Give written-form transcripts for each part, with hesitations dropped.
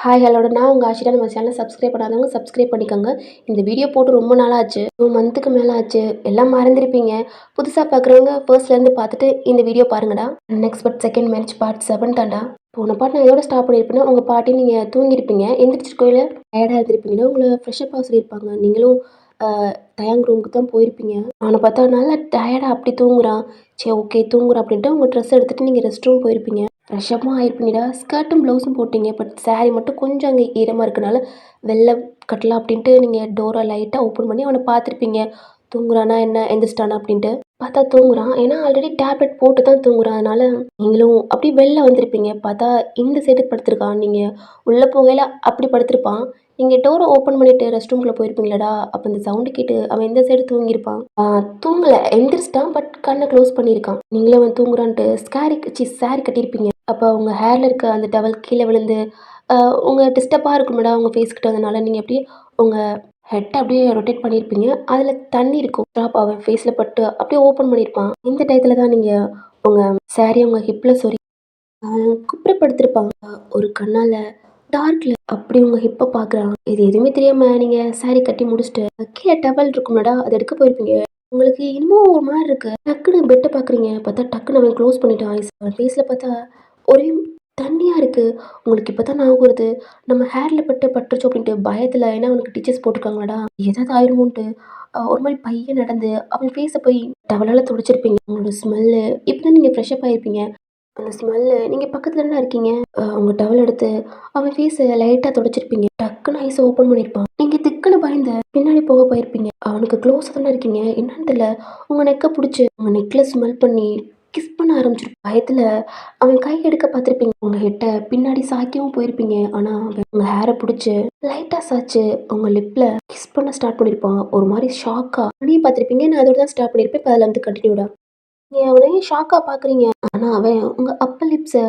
Hi ஹலோட நான் உங்கள் ஆஷிரா. நம்ம சேனலை சப்ஸ்கிரைப் பண்ணாதவங்க சப்ஸ்கிரைப் பண்ணிக்கோங்க. இந்த வீடியோ போட்டு ரொம்ப நாள் ஆச்சு, 2 மந்த்துக்கு மேலே ஆச்சு. எல்லாம் மறந்துருப்பீங்க. புதுசாக பார்க்குறவங்க ஃபர்ஸ்ட்லேருந்து பார்த்துட்டு இந்த வீடியோ பாருங்கடா. Next but second match part 7 தாண்டா. போன பாட்டு நான் எதோட ஸ்டாப் பண்ணியிருப்பேன்னா, உங்கள் பாட்டி நீங்கள் தூங்கியிருப்பீங்க, எந்திரிச்சிருக்கோயில டயர்டாக இருந்திருப்பீங்கன்னா உங்களை ஃப்ரெஷ்அப் ஆக சொல்லியிருப்பாங்க. நீங்களும் தயாங் ரூமுக்கு தான் போயிருப்பீங்க. அவனை பார்த்தா நல்லா டயர்டாக அப்படி தூங்குறான். சரி ஓகே தூங்குறான் அப்படின்ட்டு உங்கள் ட்ரெஸ் எடுத்துகிட்டு நீங்கள் ரெஸ்ட் ரூம் போயிருப்பீங்க. ஃப்ரெஷ்ஷப்பும் ஆயிருப்பீங்கடா. ஸ்கர்ட்டும் ப்ளவுஸும் போட்டீங்க. பட் சாரீ மட்டும் கொஞ்சம் அங்கே ஈரமாக இருக்கனால வெளில கட்டலாம் அப்படின்ட்டு நீங்கள் டோரை லைட்டாக ஓப்பன் பண்ணி அவனை பார்த்துருப்பீங்க. தூங்குறானா என்ன, எந்திரிச்சிட்டானா அப்படின்ட்டு. பார்த்தா தூங்குறான். ஏன்னா ஆல்ரெடி டேப்லெட் போட்டு தான் தூங்குறான். அதனால நீங்களும் அப்படியே வெளில வந்திருப்பீங்க. பார்த்தா இந்த சைடு படுத்திருக்கான். நீங்கள் உள்ளே போகையில் அப்படி படுத்திருப்பான். நீங்கள் டோரை ஓப்பன் பண்ணிவிட்டு ரெஸ்ட் ரூம்குள்ளே போயிருப்பீங்களடா. அப்போ இந்த சவுண்டு கேட்டு அவன் இந்த சைடு தூங்கியிருப்பான். தூங்கலை, எந்திரிச்சிட்டான். பட் கண்ணை க்ளோஸ் பண்ணியிருக்கான். நீங்களே அவன் தூங்குறான்ட்டு சாரி கட்டியிருப்பீங்க. அப்போ உங்கள் ஹேரில் இருக்க அந்த டவல் கீழே விழுந்து உங்கள் டிஸ்டர்பாக இருக்கும்டா உங்கள் ஃபேஸ் கிட்ட. அதனால நீங்கள் அப்படியே உங்கள் ஹெட்டை அப்படியே ரொட்டேட் பண்ணியிருப்பீங்க. அதில் தண்ணி இருக்கும். ட்ராப் அவன் ஃபேஸில் பட்டு அப்படியே ஓப்பன் பண்ணியிருப்பான். இந்த டயத்தில் தான் நீங்கள் உங்கள் சாரி உங்கள் ஹிப்பில் சொறி குப்புறப்படுத்திருப்பாங்க. ஒரு கண்ணால் டார்க்கில் அப்படி உங்கள் ஹிப்பை பார்க்குறான். இது எதுவுமே தெரியாமல் நீங்கள் சாரி கட்டி முடிச்சுட்டு கீழே டவல் இருக்கும்லடா, அதை எடுக்க போயிருப்பீங்க. உங்களுக்கு இன்னமும் ஒரு மாதிரி இருக்கு. டக்குன்னு பெட்டை பார்க்குறீங்க. பார்த்தா டக்குன்னு அவன் க்ளோஸ் பண்ணிட்டான். அவன் ஃபேஸில் பார்த்தா ஒரே தண்ணியாக இருக்குது. உங்களுக்கு இப்போ தான் ஞாபகம் வருது, நம்ம ஹேரில் பட்டுருச்சோம் அப்படின்ட்டு பயத்தில். ஏன்னா அவனுக்கு டீச்சர்ஸ் போட்டிருக்காங்களாடா, ஏதாவது ஆயிருமோன்ட்டு ஒரு மாதிரி பையன் நடந்து அவன் ஃபேஸை போய் டவலால் துடைச்சிருப்பீங்க. உங்களோட ஸ்மெல்லு இப்போ தான் நீங்கள் ஃப்ரெஷ்அப் ஆகிருப்பீங்க. அந்த ஸ்மெல்லு நீங்கள் பக்கத்துல தானே இருக்கீங்க. உங்கள் டவல் எடுத்து அவன் ஃபேஸை லைட்டாக துடைச்சிருப்பீங்க. டக்குன்னு ஐஸை ஓப்பன் பண்ணியிருப்பான். நீங்கள் திக்குன்னு பயந்து பின்னாடி போக போயிருப்பீங்க. அவனுக்கு க்ளோஸாக தானே இருக்கீங்க. என்னன்னு தெரியல, உங்கள் நெக்கை பிடிச்சி உங்கள் நெக்கில் ஸ்மெல் பண்ணி கிஸ் பண்ண ஆரம்பிச்சிருப்பேன். பயத்தில் அவன் கை எடுக்க பார்த்துருப்பீங்க. உங்கள் ஹெட்டை பின்னாடி சாய்க்கவும் போயிருப்பீங்க. ஆனால் அவன் உங்கள் ஹேரை பிடிச்சி லைட்டாக சாய்ச்சி உங்கள் லிப்பில் கிஸ் பண்ண ஸ்டார்ட் பண்ணியிருப்பான். ஒரு மாதிரி ஷாக்காக நீ பார்த்துருப்பீங்க. நான் அதோட தான் ஸ்டார்ட் பண்ணியிருப்பேன். இப்போ அதில் வந்து கண்டினியூடா நீங்கள் அவனையும் ஷாக்காக பார்க்குறீங்க. ஆனால் அவன் உங்கள் அப்பர் லிப்ஸை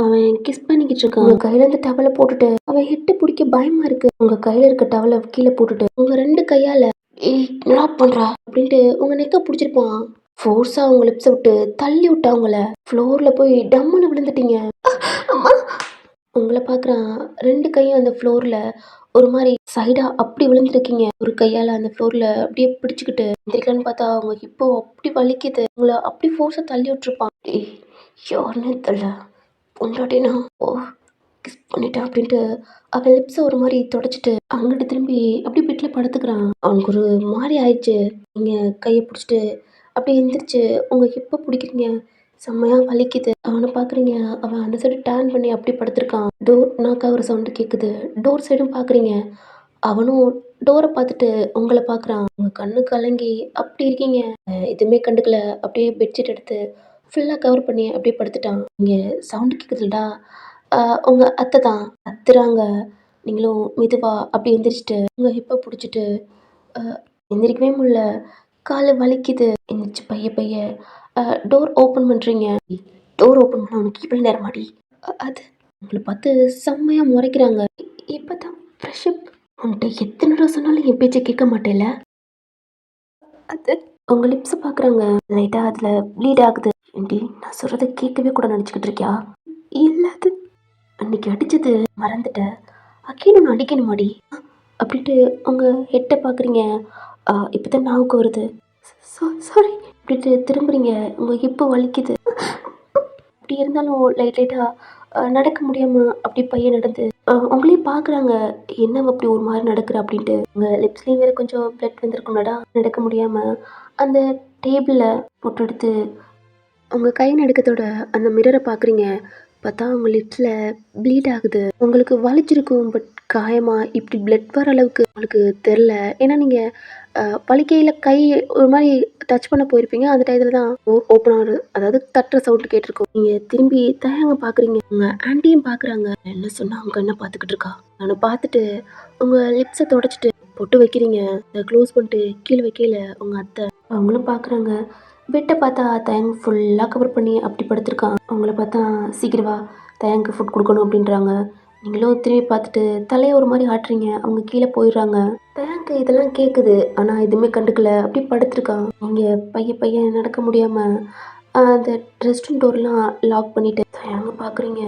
அவன் கிஸ் பண்ணிக்கிட்டு இருக்கான். உங்கள் கையிலேருந்து டவலை போட்டுட்டு அவன் ஹெட்டை பிடிக்க பயமாக இருக்குது. உங்கள் கையில் இருக்க டவலை கீழே போட்டுட்டு உங்கள் 2 கையால் ஏய் என்னடா பண்ணுறா அப்படின்ட்டு உங்கள் நெக்கை பிடிச்சிருப்பான். ஃபோர்ஸாக உங்கள் லிப்ஸை விட்டு தள்ளி விட்டா உங்களை ஃப்ளோரில் போய் டம்முன்னு விழுந்துட்டீங்க. அம்மா உங்களை பார்க்குறான். 2 கையும் அந்த ஃப்ளோரில் ஒரு மாதிரி சைடாக அப்படி விழுந்துருக்கீங்க. ஒரு கையால் அந்த ஃப்ளோரில் அப்படியே பிடிச்சிக்கிட்டு எந்திரிக்கலான்னு பார்த்தா அவங்க இப்போ அப்படி வலிக்குது. உங்களை அப்படி ஃபோர்ஸாக தள்ளி விட்டுருப்பான். ஏய் யாருன்னு தெரியல, பொண்டாட்டினா ஓ கிஸ் பண்ணிட்டான் அப்படின்ட்டு அவன் லிப்ஸை ஒரு மாதிரி தொடச்சிட்டு அங்கிட்டு திரும்பி அப்படி பெட்டில் படுத்துக்கிறான். அவனுக்கு ஒரு மாதிரி ஆயிடுச்சு. நீங்கள் கையை பிடிச்சிட்டு அப்படியே எந்திரிச்சு உங்கள் ஹிப்பை பிடிக்கிறீங்க. செம்மையாக வலிக்குது. அவனை பார்க்குறீங்க. அவன் அந்த சைடு டேர்ன் பண்ணி அப்படி படுத்திருக்கான். டோர் நாக்காக ஒரு சவுண்டு கேட்குது. டோர் சைடும் பார்க்குறீங்க. அவனும் டோரை பார்த்துட்டு உங்களை பார்க்குறான். உங்கள் கண்ணு கலங்கி அப்படி இருக்கீங்க. எதுவுமே கண்டுக்கல. அப்படியே பெட்ஷீட் எடுத்து ஃபுல்லாக கவர் பண்ணி அப்படியே படுத்துட்டான். நீங்கள் சவுண்டு கேட்குதுலடா, உங்கள் அத்தை தான் கத்துறாங்க. நீங்களும் மெதுவாக அப்படி எந்திரிச்சிட்டு உங்கள் ஹிப்பை பிடிச்சிட்டு எந்திரிக்கவே முடியல. கால் வலிக்குது. எந்திரிச்சு பைய டோர் ஓப்பன் பண்ணுறீங்க. டோர் ஓப்பன் பண்ண அவனுக்கு இவ்வளோ நேரமாடி. அது உங்களை பார்த்து செம்மையாக முறைக்கிறாங்க. இப்போ தான் ஃப்ரெஷ்அப். உன்கிட்ட எத்தனை தடவை சொன்னாலும் என் பேச்சை கேட்க மாட்டேல. அது உங்கள் லிப்ஸை பார்க்குறாங்க. லைட்டாக அதில் ப்ளீட் ஆகுது. ஏண்டி நான் சொல்கிறத கேட்கவே கூட நினச்சிக்கிட்டு இருக்கியா? இல்லை அது அன்னைக்கு அடித்தது மறந்துட்டேன். அக்கீன் ஒன்று அடிக்கணுமாடி அப்படின்ட்டு உங்கள் ஹெட்டை பார்க்குறீங்க. இப்போ தான் ஞாபகம் வருது. சாரி அப்படின்ட்டு திரும்புறீங்க. உங்கள் ஹிப்பு வலிக்குது. அப்படி இருந்தாலும் லைட்டாக நடக்க முடியாமல் அப்படி பையன் நடந்து உங்களையும் பார்க்குறாங்க. என்ன அப்படி ஒரு மாதிரி நடக்கிற அப்படின்ட்டு. உங்கள் லிப்ஸ்லேயும் வேறு கொஞ்சம் பிளட் வந்துருக்கும்லடா. நடக்க முடியாமல் அந்த டேபிளில் போட்டு எடுத்து உங்கள் கை நடுக்கத்தோட அந்த மிரரை பார்க்குறீங்க. பார்த்தா உங்கள் லிப்ஸில் ப்ளீட் ஆகுது. உங்களுக்கு வலிச்சிருக்கும். பட் காயமாக இப்படி பிளட் வர அளவுக்கு உங்களுக்கு தெரில. ஏன்னா நீங்கள் வலிக்கையில் கை ஒரு மாதிரி டச் பண்ண போயிருப்பீங்க. அந்த டயத்தில் தான் டோர் ஓப்பன் ஆகுது. அதாவது தட்டுற சவுண்டு கேட்டிருக்கோம். நீங்கள் திரும்பி தயங்க பார்க்குறீங்க. உங்கள் ஆண்டியும் பார்க்குறாங்க. என்ன சொன்னால் அவங்க என்ன பார்த்துக்கிட்டு இருக்கா. நான் பார்த்துட்டு உங்கள் லிப்ஸை தொடச்சிட்டு பொட்டு வைக்கிறீங்க. அதை க்ளோஸ் பண்ணிட்டு கீழே வைக்கல உங்கள் அத்தை அவங்களும் பார்க்குறாங்க. பெட்டை பார்த்தா தயங்கு ஃபுல்லாக கவர் பண்ணி அப்படி படுத்திருக்கான். அவங்கள பார்த்தா சீக்கிரம் வா தயங்கு ஃபுட் கொடுக்கணும் அப்படின்றாங்க. நீங்களும் திரும்பி பார்த்துட்டு தலையை ஒரு மாதிரி ஆட்டுறீங்க. அவங்க கீழே போயிடுறாங்க. தயங்கு இதெல்லாம் கேட்குது. ஆனால் எதுவுமே கண்டுக்கல. அப்படி படுத்திருக்கான். நீங்கள் பையன் நடக்க முடியாமல் அந்த ரெஸ்ட் ரூம் டோர்லாம் லாக் பண்ணிவிட்டு தயங்க பார்க்குறீங்க.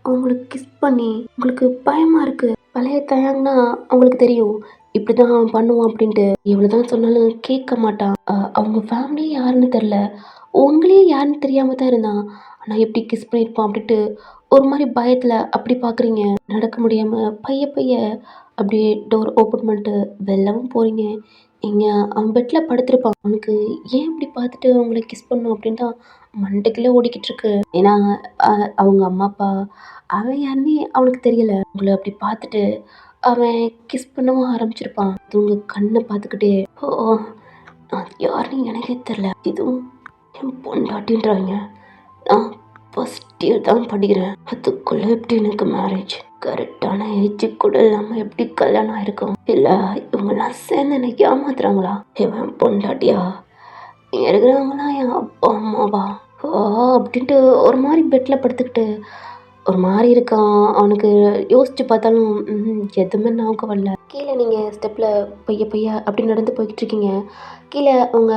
அவங்களுக்கு கிஸ் பண்ணி உங்களுக்கு பயமா இருக்கு. பழைய தயங்குனா அவங்களுக்கு தெரியும். இப்படிதான் அவன் பண்ணுவான் அப்படின்ட்டு. எவ்வளவுதான் சொன்னாலும் கேட்க மாட்டான். அவங்க ஃபேமிலி யாருன்னு தெரியல. உங்களே யாருன்னு தெரியாம தான் இருந்தான். ஆனா எப்படி கிஸ் பண்ணியிருப்பான் அப்படின்ட்டு ஒரு மாதிரி பயத்துல அப்படி பாக்குறீங்க. நடக்க முடியாம பைய பைய அப்படியே டோர் ஓப்பன் பண்ணிட்டு வெளிலவும் போறீங்க. இங்க அவன் பெட்ல படுத்திருப்பான். அவனுக்கு ஏன் இப்படி பார்த்துட்டு உங்கள கிஸ் பண்ணும் அப்படின்னு தான் மண்டைக்குள்ள ஓடிக்கிட்டு இருக்கு. ஏன்னா அவங்க அம்மா அப்பா அவன் யாருன்னே அவனுக்கு தெரியல. உங்களை அப்படி பார்த்துட்டு அவன் கிஸ் பண்ணவும் ஆரம்பிச்சிருப்பான். அது உங்க கண்ணை பார்த்துக்கிட்டே ஓ அது யாருன்னு எனக்கே தெரியல. இதுவும் என் பொண்டாட்டின்றாங்க. நான் ஃபர்ஸ்ட் இயர் தான் படிக்கிறேன். அதுக்குள்ள எப்படி எனக்கு மேரேஜ்? கரெக்டான ஏஜ் கூட இல்லாம எப்படி கல்யாணம் ஆயிருக்கும்? இல்ல இவங்கெல்லாம் சேர்ந்து என்னை ஏமாத்துறாங்களா? இவன் பொண்டாட்டியா? இங்க இருக்கிறவங்களாம் என் அப்பா அம்மாவா? ஓ அப்படின்ட்டு ஒரு மாதிரி பெட்ல படுத்துக்கிட்டு ஒரு மாதிரி இருக்கான். அவனுக்கு யோசிச்சு பார்த்தாலும் எதுவுமே ஞாபகம் வரல. கீழே நீங்கள் ஸ்டெப்பில் பைய பைய அப்படி நடந்து போய்கிட்டு இருக்கீங்க. கீழே உங்க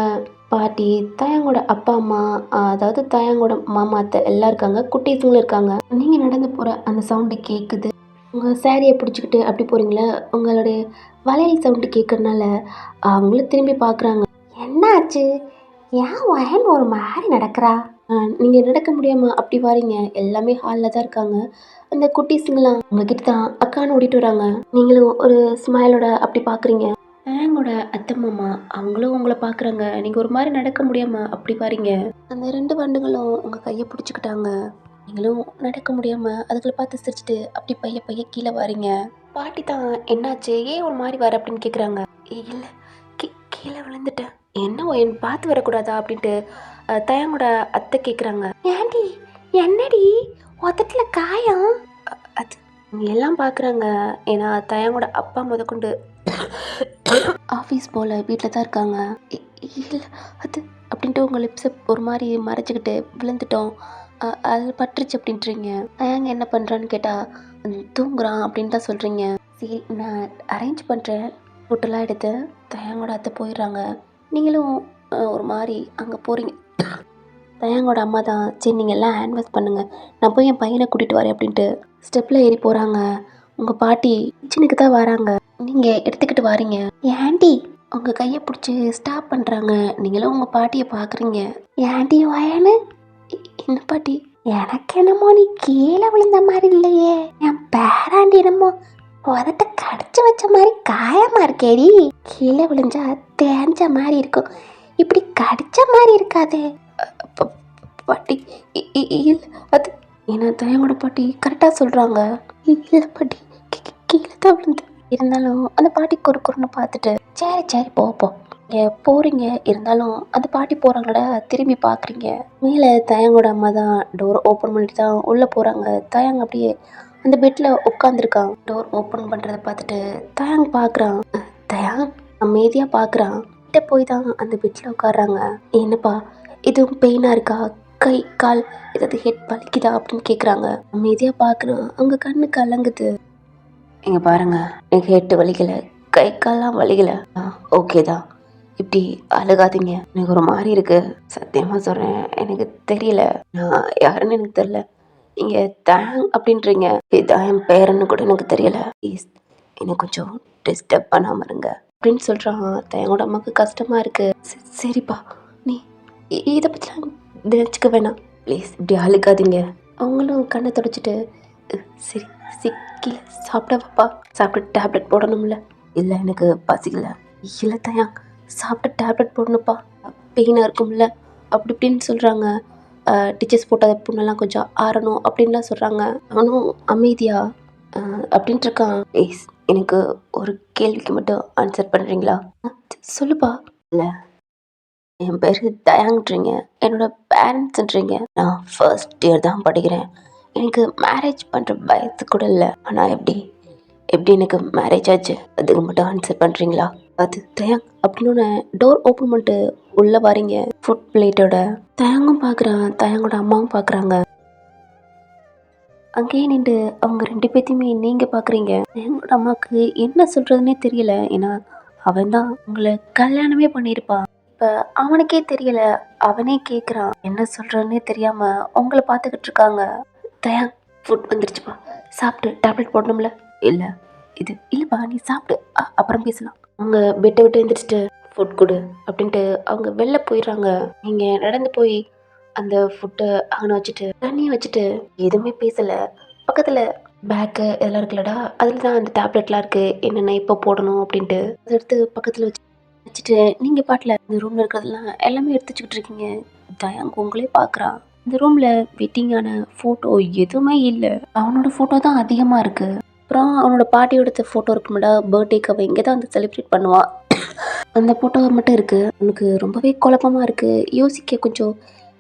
பாட்டி, தாயாங்கோட அப்பா அம்மா, அதாவது தாயாங்கோட மாமா அத்தை எல்லாம் இருக்காங்க. குட்டீஸுங்களும் இருக்காங்க. நீங்கள் நடந்து போகிற அந்த சவுண்டு கேட்குது. உங்கள் சாரியை பிடிச்சிக்கிட்டு அப்படி போகிறீங்களா, உங்களுடைய வளையல் சவுண்டு கேட்கறனால அவங்களும் திரும்பி பார்க்குறாங்க. என்னாச்சு? ஏன் வயன் ஒரு மாதிரி நடக்கிறா? நீங்கள் நடக்க முடியாமல் அப்படி வாரீங்க. எல்லாமே ஹாலில் தான் இருக்காங்க. அந்த குட்டீஸுங்களாம் உங்ககிட்ட தான் அக்கான்னு ஓடிட்டு வராங்க. நீங்களும் ஒரு ஸ்மைலோட அப்படி பார்க்குறீங்க. ஆங்கோட அத்தை மாமா அவங்களும் உங்களை பார்க்குறாங்க. நீங்கள் ஒரு மாதிரி நடக்க முடியாமல் அப்படி வாரீங்க. அந்த 2 வண்டுகளும் உங்கள் கையை பிடிச்சிக்கிட்டாங்க. நீங்களும் நடக்க முடியாமல் அதுகளை பார்த்து சிரிச்சிட்டு அப்படி பைய பைய கீழே வாரீங்க. பாட்டி தான் என்னாச்சு, ஏன் ஒரு மாதிரி வர அப்படின்னு கேட்குறாங்க. இல்லை கீழே விழுந்துட்டேன். என்ன என் பார்த்து வரக்கூடாதா அப்படின்ட்டு தயங்கோட அத்தை கேட்குறாங்க. ஏண்டி என்னடி உதட்டுல காயம்? அது எல்லாம் பார்க்குறாங்க. ஏன்னா தயங்கோட அப்பா முதற்கொண்டு ஆஃபீஸ் போல் வீட்டில் தான் இருக்காங்க. இல்லை அது அப்படின்ட்டு உங்கள் லிப்ஸை ஒரு மாதிரி மறைச்சிக்கிட்டு விழுந்துட்டோம், அது பட்டுருச்சு அப்படின்றீங்க. தயங்க என்ன பண்ணுறான்னு கேட்டால் தூங்குறான் அப்படின்னு தான் சொல்கிறீங்க. சரி நான் அரேஞ்ச் பண்ணுறேன் ஃபுட்டெல்லாம் எடுத்து. தயங்கோட அத்தை போயிடுறாங்க. நீங்களும் ஒரு மாதிரி அங்கே போகிறீங்க. தயங்கோட அம்மா தான் சரி நீங்கள் எல்லாம் ஹேண்ட் வாஷ் பண்ணுங்கள், நான் போய் என் பையனை கூட்டிகிட்டு வரேன் அப்படின்ட்டு ஸ்டெப்பில் ஏறி போகிறாங்க. உங்கள் பாட்டி கிச்சனுக்கு தான் வராங்க. நீங்கள் எடுத்துக்கிட்டு வாரீங்க. ஏன்டி உங்கள் கையை பிடிச்சி ஸ்டாப் பண்ணுறாங்க. நீங்களும் உங்கள் பாட்டியை பார்க்குறீங்க. ஏன்டி வயனு? என்ன பாட்டி? எனக்கு என்னமோ நீ கீழே விழுந்த மாதிரி இல்லையே, என் பேராண்டி என்னமோ உதட்ட கடிச்சு வச்ச மாதிரி காயமா இருக்கேடி. கீழே விழுந்தா தேஞ்ச மாதிரி இருக்கும், இப்படி கடிச்ச மாதிரி இருக்காதே. பாட்டி இல்லை அது ஏன்னா தயங்கோட பாட்டி கரெக்டாக சொல்கிறாங்க. இல்லை பாட்டி கீழே தான் விழுந்து. இருந்தாலும் அந்த பாட்டி குறுக்குறுன்னு பார்த்துட்டு சரி சரி போப்போம் போகிறீங்க. இருந்தாலும் அந்த பாட்டி போகிறாங்கள திரும்பி பார்க்குறீங்க. மேலே தயங்கோட அம்மா தான் டோர் ஓப்பன் பண்ணிட்டு தான் உள்ளே போகிறாங்க. தயங்க அப்படியே அந்த பெட்டில் உட்காந்துருக்கான். டோர் ஓப்பன் பண்ணுறதை பார்த்துட்டு தயங்க பார்க்குறான். தயாங் அமைதியாக பார்க்குறான். கிட்ட போய் தான் அந்த பெட்டில் உட்காடுறாங்க. என்னப்பா எதுவும் பெயினாக இருக்கா? கை கால் ஏதாவது ஹெட் வலிக்குதா அப்படின்னு கேட்குறாங்க. அமைதியாக பார்க்குறான். அவங்க கண்ணு கலங்குது. இங்கே பாருங்க, எனக்கு ஹெட் வலிக்கலை, கை கால்லாம் வலிக்கலை. ஓகே தான், இப்படி அழுகாதீங்க. எனக்கு ஒரு மாதிரி இருக்கு, சத்தியமாக சொல்கிறேன் எனக்கு தெரியல, நான் யாருன்னு எனக்கு தெரியல. நீங்கள் தேங் அப்படின்றீங்க, இதான் என் பேரன்னு கூட எனக்கு தெரியல. ப்ளீஸ் என்னை கொஞ்சம் டிஸ்டர்ப் பண்ணாமல் இருங்க அப்படின்னு சொல்கிறான். தேங்கோட அம்மாவுக்கு கஷ்டமாக இருக்குது. சரிப்பா நீ இதை பற்றிலாம் நினச்சிக்க வேணாம், ப்ளீஸ் இப்படி அழுகாதீங்க. அவங்களும் கண்ணை தொடச்சிட்டு சரி சிக்கில சாப்பிட வைப்பா, சாப்பிட்டு டேப்லெட் போடணும்ல. இல்லை எனக்கு பசிக்கல. இல்லை தயாங் சாப்பிட்டு டேப்லெட் போடணுப்பா, பெயினாக இருக்கும்ல அப்படி இப்படின்னு சொல்கிறாங்க. டீச்சர்ஸ் போட்ட புண்ணெல்லாம் கொஞ்சம் ஆறணும் அப்படின்லாம் சொல்கிறாங்க. அவனும் அமைதியா அப்படின்ட்டு இருக்கான். ப்ளீஸ் எனக்கு ஒரு கேள்விக்கு மட்டும் ஆன்சர் பண்ணுறீங்களா? சொல்லுப்பா. இல்லை என் பேர் தயாங்ன்றீங்க, என்னோட பேரண்ட்ஸ்ன்றீங்க. நான் ஃபர்ஸ்ட் இயர் தான் படிக்கிறேன், எனக்கு மேரேஜ் பண்ணுற வயசு கூட இல்லை. ஆனால் எப்படி எனக்கு மேரேஜ் ஆச்சு? அதுக்கு மட்டும் ஆன்சர் பண்ணுறீங்களா? அது தயாங் அப்படின்னு டோர் ஓப்பன் பண்ணிட்டு உள்ளே வரீங்க. ஃபுட் பிளேட்டோட தயாங்கும் பார்க்குறான், தயாங்கோட அம்மாவும் பார்க்குறாங்க. அங்கேயே நின்று அவங்க 2 பேர்த்தையுமே நீங்கள் பார்க்குறீங்க. தயாங்கோட அம்மாவுக்கு என்ன சொல்கிறதுனே தெரியல. ஏன்னா அவன் தான் உங்களை கல்யாணமே பண்ணியிருப்பான். இப்போ அவனுக்கே தெரியல, அவனே கேட்குறான். என்ன சொல்கிறதுனே தெரியாமல் உங்களை பார்த்துக்கிட்டு இருக்காங்க. தயாங் ஃபுட் வந்துருச்சுப்பா, சாப்பிட்டு டேப்லெட் போடணும்ல. இல்லை இது இல்லைப்பா, நீ சாப்பிட்டு அப்புறம் பேசலாம். அவங்க பெட்டை விட்டு எழுந்திரிச்சிட்டு ஃபுட் கொடு அப்படின்ட்டு அவங்க வெளில போயிடுறாங்க. நீங்கள் நடந்து போய் அந்த ஃபுட்டை அங்கே வச்சுட்டு தண்ணியை வச்சுட்டு எதுவுமே பேசலை. பக்கத்தில் பேக்கு இதெல்லாம் இருக்குல்லடா, அதில் தான் அந்த டேப்லெட்லாம் இருக்குது, என்னென்ன இப்போ போடணும் அப்படின்ட்டு அதை எடுத்து பக்கத்தில் வச்சுட்டு நீங்கள் பாட்டில் இந்த ரூமில் இருக்கிறதெல்லாம் எல்லாமே எடுத்து வச்சுக்கிட்டு இருக்கீங்க. தயாங்க உங்களே பார்க்குறான். இந்த ரூமில் வெட்டிங்கான ஃபோட்டோ எதுவுமே இல்லை, அவனோட ஃபோட்டோ தான் அதிகமாக இருக்குது. அப்புறம் அவனோட பாட்டி எடுத்த ஃபோட்டோ இருக்குமாடா, பர்த்டேக்கு அவள் இங்கே தான் வந்து செலிப்ரேட் பண்ணுவா, அந்த ஃபோட்டோ மட்டும் இருக்குது. அவனுக்கு ரொம்பவே குழப்பமாக இருக்குது, யோசிக்க கொஞ்சம்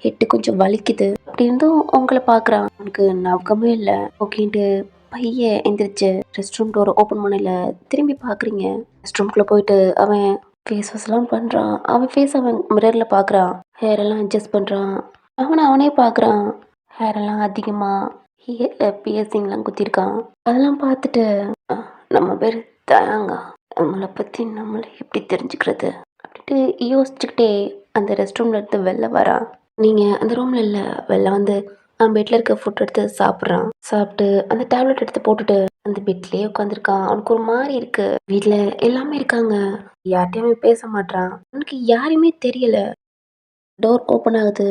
ஹெட்டு கொஞ்சம் வலிக்குது. அப்படி இருந்தும் உங்களை பார்க்குறான், அவனுக்கு ஞாபகமே இல்லை. ஓகேன்ட்டு பையன் எந்திரிச்சு ரெஸ்ட் ரூம் டோரை ஓப்பன் பண்ணல. திரும்பி பார்க்குறீங்க, ரெஸ்ட் ரூம்குள்ளே போயிட்டு அவன் ஃபேஸ் வாஷ்லாம் பண்ணுறான். அவன் ஃபேஸ் அவன் மிரரில் பார்க்குறான், ஹேர் எல்லாம் அட்ஜஸ்ட் பண்ணுறான். அவனே பார்க்குறான், ஹேர் எல்லாம் அதிகமாக பியர்சிங்லாம் குத்திருக்கான். அதெல்லாம் பார்த்துட்டு நம்ம பேர் தயாங்க, நம்மளை பற்றி நம்மளை எப்படி தெரிஞ்சுக்கிறது அப்படின்ட்டு யோசிச்சுக்கிட்டே அந்த ரெஸ்ட் ரூமில் எடுத்து வெளில வரான். நீங்கள் அந்த ரூமில் இல்லை, வெளில வந்து அவன் பெட்டில் இருக்க ஃபுட் எடுத்து சாப்பிட்றான். சாப்பிட்டு அந்த டேப்லெட் எடுத்து போட்டுட்டு அந்த பெட்லேயே உட்காந்துருக்கான். அவனுக்கு ஒரு மாதிரி இருக்கு. வீட்டில் எல்லாமே இருக்காங்க, யார்கிட்டயுமே பேச மாட்டான். அவனுக்கு யாருமே தெரியல. டோர் ஓப்பன் ஆகுது,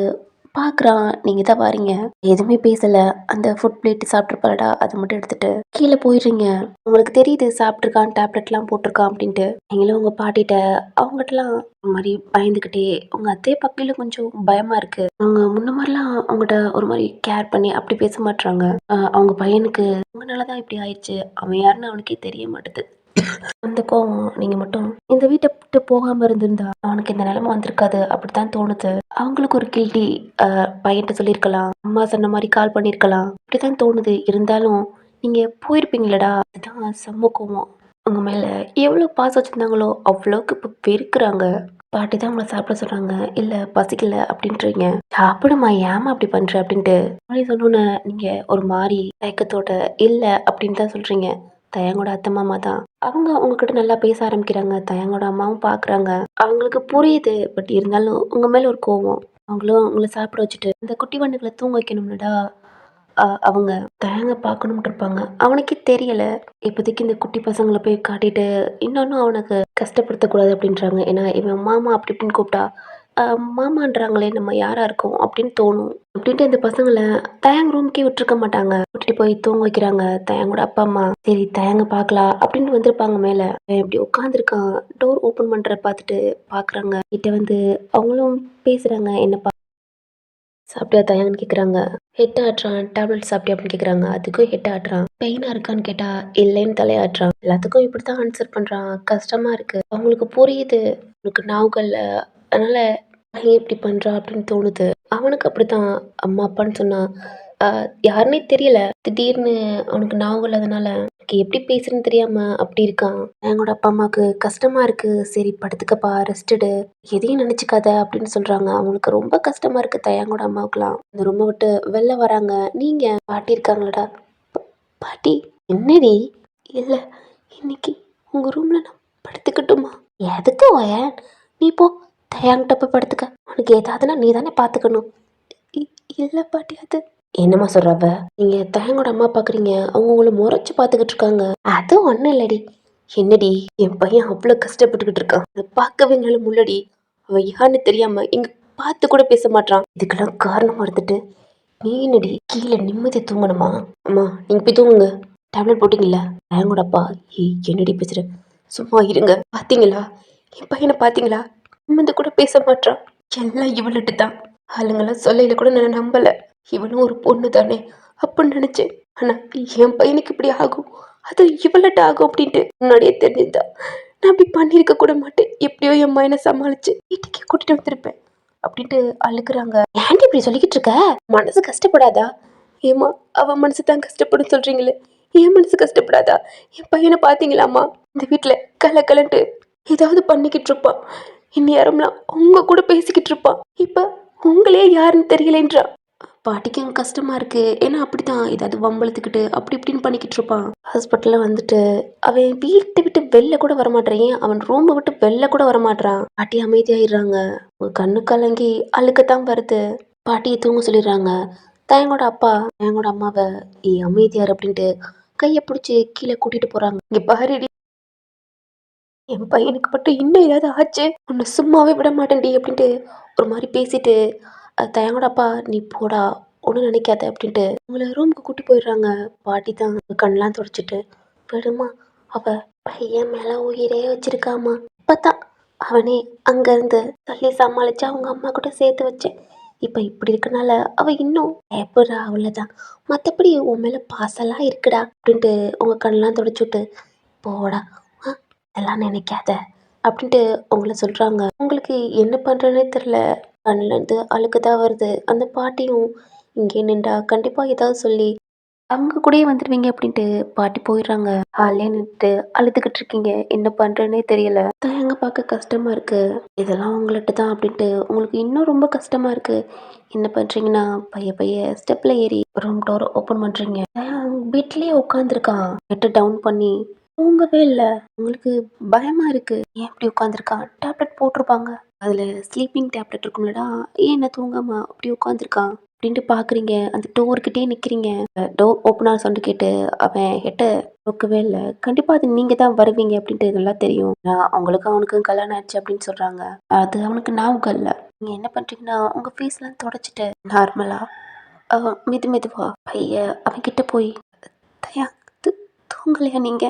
பார்க்குறான், நீங்கள் தான் வாரீங்க. எதுவுமே பேசலை. அந்த ஃபுட் பிளேட் சாப்பிட்ருப்பாடா, அதை மட்டும் எடுத்துட்டு கீழே போயிடுறீங்க. உங்களுக்கு தெரியுது சாப்பிட்ருக்கான், டேப்லெட்லாம் போட்டிருக்கான் அப்படின்ட்டு. நீங்களும் உங்கள் பாட்டிகிட்ட அவங்ககிட்டலாம் ஒரு மாதிரி பயந்துக்கிட்டே, உங்கள் அத்தையை பக்கையில் கொஞ்சம் பயமாக இருக்குது. அவங்க முன்ன மாதிரிலாம் அவங்ககிட்ட ஒரு மாதிரி கேர் பண்ணி அப்படி பேச மாட்டுறாங்க. அவங்க பையனுக்கு உங்களால தான் இப்படி ஆயிடுச்சு, அவன் யாருன்னு அவனுக்கே தெரிய மாட்டுது. அந்த கோவம் நீங்கள் மட்டும் இந்த வீட்டை விட்டு போகாமல் இருந்திருந்தா அவனுக்கு இந்த நிலைமை வந்திருக்காது அப்படித்தான் தோணுது. அவங்களுக்கு ஒரு கில்ட்டி பையன்கிட்ட சொல்லியிருக்கலாம், அம்மா சொன்ன மாதிரி கால் பண்ணியிருக்கலாம், அப்படித்தான் தோணுது. இருந்தாலும் நீங்கள் போயிருப்பீங்களடா, இதுதான் செம்ம கோவம். உங்கள் மேலே எவ்வளோ பாசம் வச்சுருந்தாங்களோ அவ்வளோக்கு இப்போ வெறுக்கிறாங்க. பாட்டி தான் உங்களை சாப்பிட சொல்கிறாங்க, இல்லை பசிக்கல அப்படின்றீங்க. சாப்பிடுமா, ஏமா அப்படி பண்ணுற அப்படின்ட்டு சொன்னோன்னே நீங்கள் ஒரு மாதிரி தயக்கத்தோட இல்லை அப்படின்னு தான் சொல்கிறீங்க. தயங்கோட அத்தை மாமா தான் அவங்க உங்ககிட்ட நல்லா பேச ஆரம்பிக்கிறாங்க. தயங்கோட அம்மாவும் பார்க்குறாங்க, அவங்களுக்கு புரியுது. பட் இருந்தாலும் உங்கள் மேலே ஒரு கோவம். அவங்களும் உங்களை சாப்பிட வச்சுட்டு இந்த குட்டி வண்டுகளை தூங்க வைக்கணும்னடா, அவங்க தயங்க பார்க்கணும்ட்டு இருப்பாங்க. அவனுக்கே தெரியல. இப்போதைக்கு இந்த குட்டி பசங்களை போய் காட்டிட்டு இன்னொன்னும் அவனுக்கு கஷ்டப்படுத்தக்கூடாது அப்படின்றாங்க. ஏன்னா இவன் மாமா அப்படி இப்படின்னு கூப்பிட்டா மாமான்றாங்களே, நம்ம யாரா இருக்கோம் அப்படின்னு தோணும். அப்படின்ட்டு இந்த பசங்களை தயங்க ரூம்க்கே விட்டுருக்க மாட்டாங்க, விட்டுட்டு போய் தூங்க வைக்கிறாங்க. தயங்கோட அப்பா அம்மா சரி தயங்க பார்க்கலாம் அப்படின்னு வந்திருப்பாங்க. மேலே இப்படி உட்காந்துருக்கான், டோர் ஓப்பன் பண்ணுற பார்த்துட்டு பார்க்குறாங்க. கிட்ட வந்து அவங்களும் பேசுகிறாங்க. என்னப்பா சாப்பிட்டியா தயான்னு கேட்குறாங்க. ஹெட் ஆட்டுறான். டேப்லெட் சாப்பிட்டியா அப்படின்னு கேட்குறாங்க. அதுக்கும் ஹெட் ஆட்டுறான். பெயினாக இருக்கான்னு கேட்டால் இல்லைன்னு தலையாட்டுறான். எல்லாத்துக்கும் இப்படி தான் ஆன்சர் பண்ணுறான். கஷ்டமாக இருக்குது. அவங்களுக்கு புரியுது, அவனுக்கு நாவுகள்ல, அதனால் பையன் இப்படி பண்ணுறா அப்படின்னு தோணுது. அவனுக்கு அப்படித்தான். அம்மா அப்பான்னு சொன்னா யாருன்னே தெரியல. திடீர்னு அவனுக்கு ஞாபகம் இல்லாதனால எப்படி பேசுறதுன்னு தெரியாம அப்படி இருக்கான். எங்களோட அப்பா அம்மாவுக்கு கஷ்டமா இருக்கு. சரி படுத்துக்கப்பா, ரெஸ்டடு, எதையும் நினைச்சுக்காத அப்படின்னு சொல்றாங்க. அவங்களுக்கு ரொம்ப கஷ்டமா இருக்கு தயாங்கோட அம்மாவுக்குலாம். இந்த ரூமை விட்டு வெளில வராங்க. நீங்க பாட்டி இருக்காங்களடா. பாட்டி என்னடி? இல்ல இன்னைக்கு உங்க ரூம்ல நான் படுத்துக்கட்டுமா? எதுக்கு ஒயன்? நீ போ, தயாங்கிட்ட போய் படுத்துக்க. உனக்கு ஏதாவதுன்னா நீ தானே பார்த்துக்கணும். இல்லை பாட்டி, அது என்னம்மா சொல்கிறவ? நீங்கள் தயங்கோட அம்மா பார்க்குறீங்க, அவங்க உங்களை முறைச்சி பார்த்துக்கிட்டு இருக்காங்க. அது ஒன்றும் இல்லடி. என்னடி, என் பையன் அவ்வளோ கஷ்டப்பட்டுக்கிட்டு இருக்கான், அதை பார்க்கவே என்னால முள்ளடி. அவன் யாருன்னு தெரியாமல் இங்கே பார்த்து கூட பேச மாட்டான். இதுக்கெல்லாம் காரணமாக இருந்துட்டு நீ என்னடி கீழே நிம்மதி தூங்கணுமா? அம்மா நீங்கள் போய் தூங்குங்க. டேப்லெட் போட்டிங்களா? தயங்கோட அப்பா என்னடி பேசுகிற? சும்மா இருங்க. பார்த்தீங்களா என் பையனை, பார்த்தீங்களா? நிம்மதி கூட பேச மாட்டான். எல்லாம் இவளுட்டு தான். ஆளுங்கெல்லாம் சொல்லையில கூட நான் நம்பலை. இவனும் ஒரு பொண்ணு தானே அப்படின்னு நினைச்சேன். ஆனா என் பையனுக்கு இப்படி ஆகும், அது இவள்கிட்ட ஆகும் அப்படின்ட்டு முன்னாடியே தெரிஞ்சிருந்தா நான் அப்படி பண்ணியிருக்க கூட மாட்டேன். எப்படியோ என் பையனை சமாளிச்சு வீட்டுக்கே கூட்டிட்டு வந்திருப்பேன் அப்படின்ட்டு அழுகுறாங்க. ஏன்டி இப்படி சொல்லிக்கிட்டு இருக்க? மனசு கஷ்டப்படாதா? ஏமா அவன் மனசு தான் கஷ்டப்படும் சொல்றீங்களே, என் மனசு கஷ்டப்படாதா? என் பையனை பார்த்தீங்களாம்மா? இந்த வீட்டுல கலக்கலன்ட்டு ஏதாவது பண்ணிக்கிட்டு இருப்பான். இந்நேரம்லாம் உங்க கூட பேசிக்கிட்டு இருப்பான். இப்ப உங்களே யாருன்னு தெரியலன்றா. பாட்டிக்கும் கஷ்டமா இருக்கு. ஏன்னா அப்படித்தான் ஏதாவது வம்பளத்துக்கிட்டு அப்படி இப்படின்னு பண்ணிக்கிட்டு இருப்பான். ஹாஸ்பிட்டல்ல வந்துட்டு அவன் வீட்டை விட்டு வெளில கூட வரமாட்டான். ஏன் அவன் ரூமை விட்டு வெளில கூட வரமாட்டான். பாட்டி அமைதியாயிடுறாங்க. உங்க கண்ணு கலங்கி அழுக்கத்தான் வருது. பாட்டியை தூங்க சொல்லிடுறாங்க. தயங்கோட அப்பா தயங்கோட அம்மாவை அமைதியார் அப்படின்ட்டு கையை பிடிச்சி கீழே கூட்டிட்டு போறாங்க. இங்க பாருடி, என் பையனுக்கு மட்டும் இன்னும் ஏதாவது ஆச்சு உன்னை சும்மாவே விட மாட்டேன்டி அப்படின்ட்டு ஒரு மாதிரி பேசிட்டு தயங்கோட அப்பா நீ போடா ஒன்றும் நினைக்காத அப்படின்ட்டு உங்களை ரூமுக்கு கூட்டி போயிடுறாங்க. பாட்டி தான் கண்ணெலாம் தொடச்சிட்டு விடுமா, அவ பையன் மேல உயிரே வச்சிருக்காமா, இப்பதான் அவனே அங்கேருந்து தள்ளி சமாளிச்சு அவங்க அம்மா கூட சேர்த்து வச்சேன். இப்போ இப்படி இருக்கனால அவ இன்னும் பயப்படுறா அவ்வளோதான், மற்றபடி உன் மேலே பாசெல்லாம் இருக்குடா அப்படின்ட்டு உங்க கண்ணெலாம் தொடச்சி விட்டு போடா, ஆ அதெல்லாம் நினைக்காத அப்படின்ட்டு உங்களை சொல்கிறாங்க. உங்களுக்கு என்ன பண்ணுறேன்னே தெரில, கண்ணிலேருந்து அழுக்கு தான் வருது. அந்த பாட்டியும் இங்கே நின்றா கண்டிப்பாக ஏதாவது சொல்லி அவங்க கூடயே வந்துடுவீங்க அப்படின்ட்டு பாட்டி போயிடுறாங்க. ஹாலே நின்றுட்டு அழுதுகிட்டு இருக்கீங்க, என்ன பண்ணுறேன்னே தெரியல. தயங்க பார்க்க கஷ்டமாக இருக்குது, இதெல்லாம் உங்கள்கிட்ட தான் அப்படின்ட்டு உங்களுக்கு இன்னும் ரொம்ப கஷ்டமாக இருக்குது. என்ன பண்ணுறீங்கன்னா பைய ஸ்டெப்பில் ஏறி ரூம் டோர் ஓப்பன் பண்ணுறீங்க. வீட்லேயே உட்காந்துருக்கான், நெட்டை டவுன் பண்ணி தூங்கவே இல்லை. உங்களுக்கு பயமாக இருக்குது, ஏன் இப்படி உட்காந்துருக்கான்? டேப்லெட் போட்டிருப்பாங்க, அதில் ஸ்லீப்பிங் டேப்லெட் இருக்கும்லடா, ஏன் என்ன தூங்காமல் அப்படி உட்காந்துருக்கான் அப்படின்ட்டு பார்க்குறீங்க. அந்த டோர்கிட்டே நிற்கிறீங்க. டோர் ஓப்பன் ஆன சவுண்டு கேட்டு அவன் ஹெட்டை நோக்கவே இல்லை. கண்டிப்பாக அது நீங்கள் தான் வருவீங்க அப்படின்ட்டு நல்லா தெரியும். அவங்களுக்கும் அவனுக்கும் கல்யாணம் ஆயிடுச்சு அப்படின்னு சொல்கிறாங்க, அது அவனுக்கு ஞாபகம் இல்லை. நீங்கள் என்ன பண்ணுறீங்கன்னா உங்கள் ஃபேஸ்லாம் தொடச்சிட்டு நார்மலாக மெதுவா அவன் கிட்ட போய் தயா தூங்கலையா நீங்க,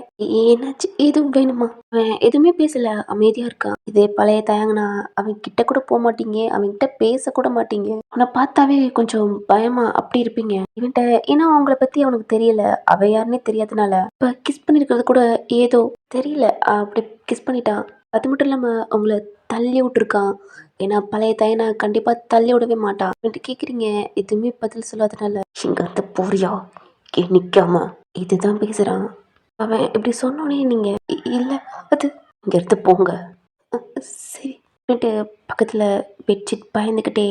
என்னாச்சு, எதுவும் வேணுமா? அவன் எதுவுமே பேசல, அமைதியா இருக்கான். இதே பழைய தயங்கனா அவன் கிட்ட கூட போக மாட்டீங்க, அவன் கிட்ட பேச கூட மாட்டீங்க. அவனை பார்த்தாவே கொஞ்சம் பயமா அப்படி இருப்பீங்க இவன்ட்ட. ஏன்னா அவங்கள பத்தி அவனுக்கு தெரியல, அவ யாருன்னே தெரியாதனால இப்ப கிஸ் பண்ணிருக்கிறது கூட ஏதோ தெரியல, அப்படி கிஸ் பண்ணிட்டான். அது மட்டும் இல்லாம அவங்கள தள்ளி விட்டுருக்கான். ஏன்னா பழைய தயனை கண்டிப்பா தள்ளி விடவே மாட்டான். கேக்குறீங்க, எதுவுமே பதில் சொல்லாதனால இங்க வந்து போறியா, நிக்காம இதுதான் பேசுறான். அவன் இப்படி சொன்னோடனே நீங்க இல்ல, அது இங்க எடுத்து போங்க, சரி அப்படின்ட்டு பக்கத்துல பெட்ஷீட் பயந்துக்கிட்டே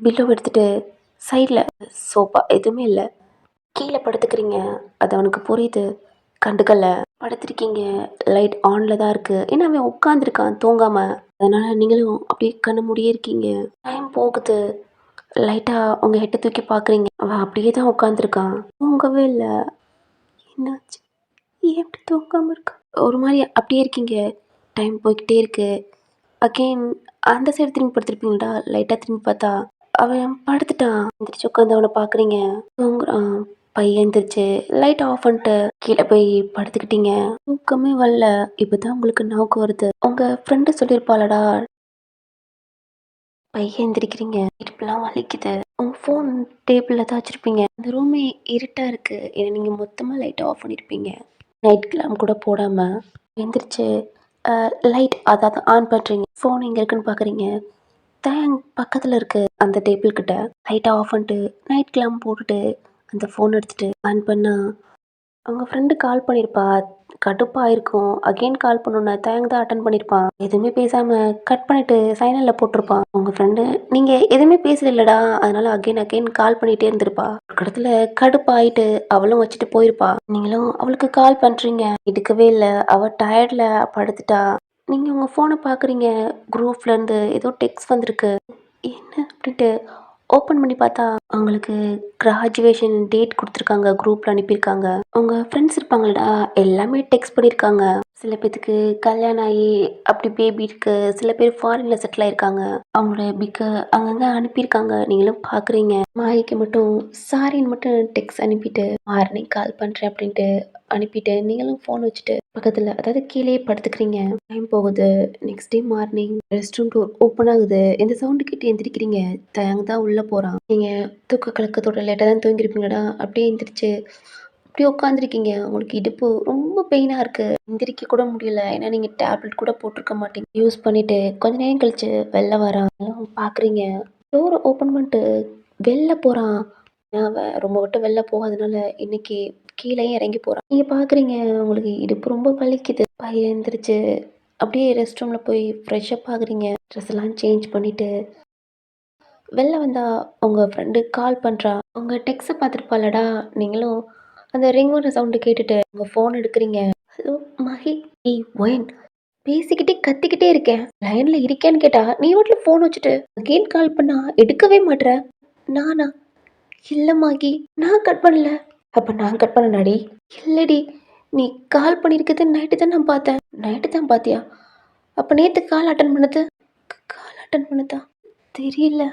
பில்லோ எடுத்துட்டு சைடில் சோஃபா எதுவுமே இல்லை, கீழே படுத்துக்கிறீங்க. அது அவனுக்கு புரியுது, கண்டுக்கல படுத்திருக்கீங்க. லைட் ஆனில் தான் இருக்குது, ஏன்னா அவன் உட்காந்துருக்கான் தூங்காமல், அதனால் நீங்களும் அப்படியே கண்ணு மூடியே இருக்கீங்க. டைம் போகுது, லைட்டாக உங்கள் ஹெட்டை தூக்கி பார்க்குறீங்க. அவன் அப்படியே தான் உட்காந்துருக்கான், தூங்கவே இல்லை. என்னாச்சு, ஏன் எப்படி தூங்காமல் இருக்கா? ஒரு மாதிரி அப்படியே இருக்கீங்க. டைம் போய்கிட்டே இருக்கு. அகெயின் அந்த சைடு திரும்பி படுத்திருப்பீங்கடா, லைட்டாக திரும்பி பார்த்தா அவன் படுத்துட்டான். எந்திரிச்சு உட்காந்து அவனை பார்க்குறீங்க, தூங்குறான். பையன் எந்திரிச்சு லைட் ஆஃப் பண்ணிட்டு கீழே போய் படுத்துக்கிட்டீங்க. தூக்கமே வரல. இப்போ தான் உங்களுக்கு ஞாபகம் வருது, உங்கள் ஃப்ரெண்டு சொல்லியிருப்பாளடா. பையன் எந்திரிக்கிறீங்க, இடுப்புலாம் வலிக்குது. உங்கள் ஃபோன் டேபிளில் தான் வச்சுருப்பீங்க. அந்த ரூமே இருட்டாக இருக்குது, ஏன்னா நீங்கள் மொத்தமாக லைட் ஆஃப் பண்ணியிருப்பீங்க, நைட் கிளாம் கூட போடாமல். எந்திரிச்சு லைட் அதாவது ஆன் பண்ணுறீங்க. ஃபோன் எங்கே இருக்குன்னு பார்க்குறீங்க, தேங்க் பக்கத்தில் இருக்குது. அந்த டேபிள் கிட்ட லைட்டாக ஆஃப் பண்ணிட்டு நைட் கிளாம் போட்டுட்டு அந்த ஃபோன் எடுத்துகிட்டு ஆன் பண்ணால் உங்கள் ஃப்ரெண்டு கால் பண்ணியிருப்பா. கடுப்பாக இருக்கும், அகெயின் கால் பண்ணணுன்னு தேங்க் தான் அட்டன் பண்ணியிருப்பான். எதுவுமே பேசாமல் கட் பண்ணிவிட்டு சைலண்டில் போட்டிருப்பான். உங்கள் ஃப்ரெண்டு நீங்கள் எதுவுமே பேசலடா, அதனால் அகெயின் கால் பண்ணிகிட்டே இருந்திருப்பா. ஒரு இடத்துல கடுப்பாயிட்டு அவளும் வச்சுட்டு போயிருப்பா. நீங்களும் அவளுக்கு கால் பண்ணுறீங்க, எடுக்கவே இல்லை. அவள் டயர்டில் படுத்துட்டா. நீங்கள் உங்கள் ஃபோனை பார்க்குறீங்க, குரூப்லேருந்து ஏதோ டெக்ஸ்ட் வந்திருக்கு. என்ன அப்படின்ட்டு ஓப்பன் பண்ணி பார்த்தா அவங்களுக்கு கிராஜுவேஷன் டேட் கொடுத்துருக்காங்க, குரூப்பில் அனுப்பியிருக்காங்க. அவங்க ஃப்ரெண்ட்ஸ் இருப்பாங்களடா, எல்லாமே டெக்ஸ்ட் பண்ணியிருக்காங்க. சில பேத்துக்கு கல்யாணம் ஆகி அப்படி பேபி இருக்கு, சில பேர் ஃபாரினில் செட்டில் ஆயிருக்காங்க. அவங்களோட பிக்கை அங்கங்கே அனுப்பியிருக்காங்க, நீங்களும் பார்க்குறீங்க. மாய்க்கு மட்டும் சாரின்னு மட்டும் டெக்ஸ்ட் அனுப்பிட்டு மார்னிங் கால் பண்ணுறேன் அப்படின்ட்டு அனுப்பிட்டு நீங்களும் ஃபோன் வச்சுட்டு பக்கத்தில் அதாவது கீழே படுத்துக்கிறீங்க. டைம் போகுது. Next day morning rest room door open ஆகுது. இந்த சவுண்டு கேட்டு எந்திரிக்கிறீங்க. தயங்க தான் உள்ளே போகிறான். நீங்கள் தூக்க கலக்கத்தோட லேட்டாக தான் தூங்கிருப்பீங்கடா, அப்படியே எந்திரிச்சு அப்படியே உட்காந்துருக்கீங்க. உங்களுக்கு இடுப்பு ரொம்ப பெயினாக இருக்குது, எந்திரிக்க கூட முடியல. ஏன்னா நீங்கள் டேப்லெட் கூட போட்டிருக்க மாட்டீங்க. யூஸ் பண்ணிவிட்டு கொஞ்ச நேரம் கழிச்சு வெளில வரான். பார்க்குறீங்க, டோரை ஓப்பன் பண்ணிட்டு வெளில போகிறான். அவன் ரொம்ப விட்டு வெளில போகாதனால இன்னைக்கு கீழே இறங்கி போகிறான். நீங்கள் பார்க்குறீங்க, உங்களுக்கு இடுப்பு ரொம்ப வலிக்குது. பையன் எழுந்திரிச்சு அப்படியே ரெஸ்ட் ரூமில் போய் ஃப்ரெஷ்ஷப் ஆகுறீங்க. ட்ரெஸ் எல்லாம் சேஞ்ச் பண்ணிவிட்டு வெளில வந்தா உங்கள் ஃப்ரெண்டு கால் பண்ணுறா. உங்கள் டெக்ஸ்ட்டை பார்த்துருப்பாளடா, நீங்களும் அந்த ரிங் வர சவுண்டு கேட்டுட்டு உங்கள் ஃபோன் எடுக்கிறீங்க. ஹலோ மஹி, ஏய் ஒயன், பேசிக்கிட்டே கத்திக்கிட்டே இருக்கேன், லைனில் இருக்கேன்னு கேட்டா நீ வீட்டில் ஃபோன் வச்சுட்டு அகெயின் கால் பண்ணா எடுக்கவே மாட்டுற. நானா இல்லம்மாகி, நான் கட் பண்ணல. அப்ப நான் கட் பண்ணனாடி? இல்லடி, நீ கால் பண்ணியிருக்கிறது நைட்டு தான் நான் பார்த்தேன். நைட்டு தான் பார்த்தியா? அப்ப நேத்து கால் அட்டெண்ட் பண்ணது? கால் அட்டெண்ட் பண்ணதா? தெரியல.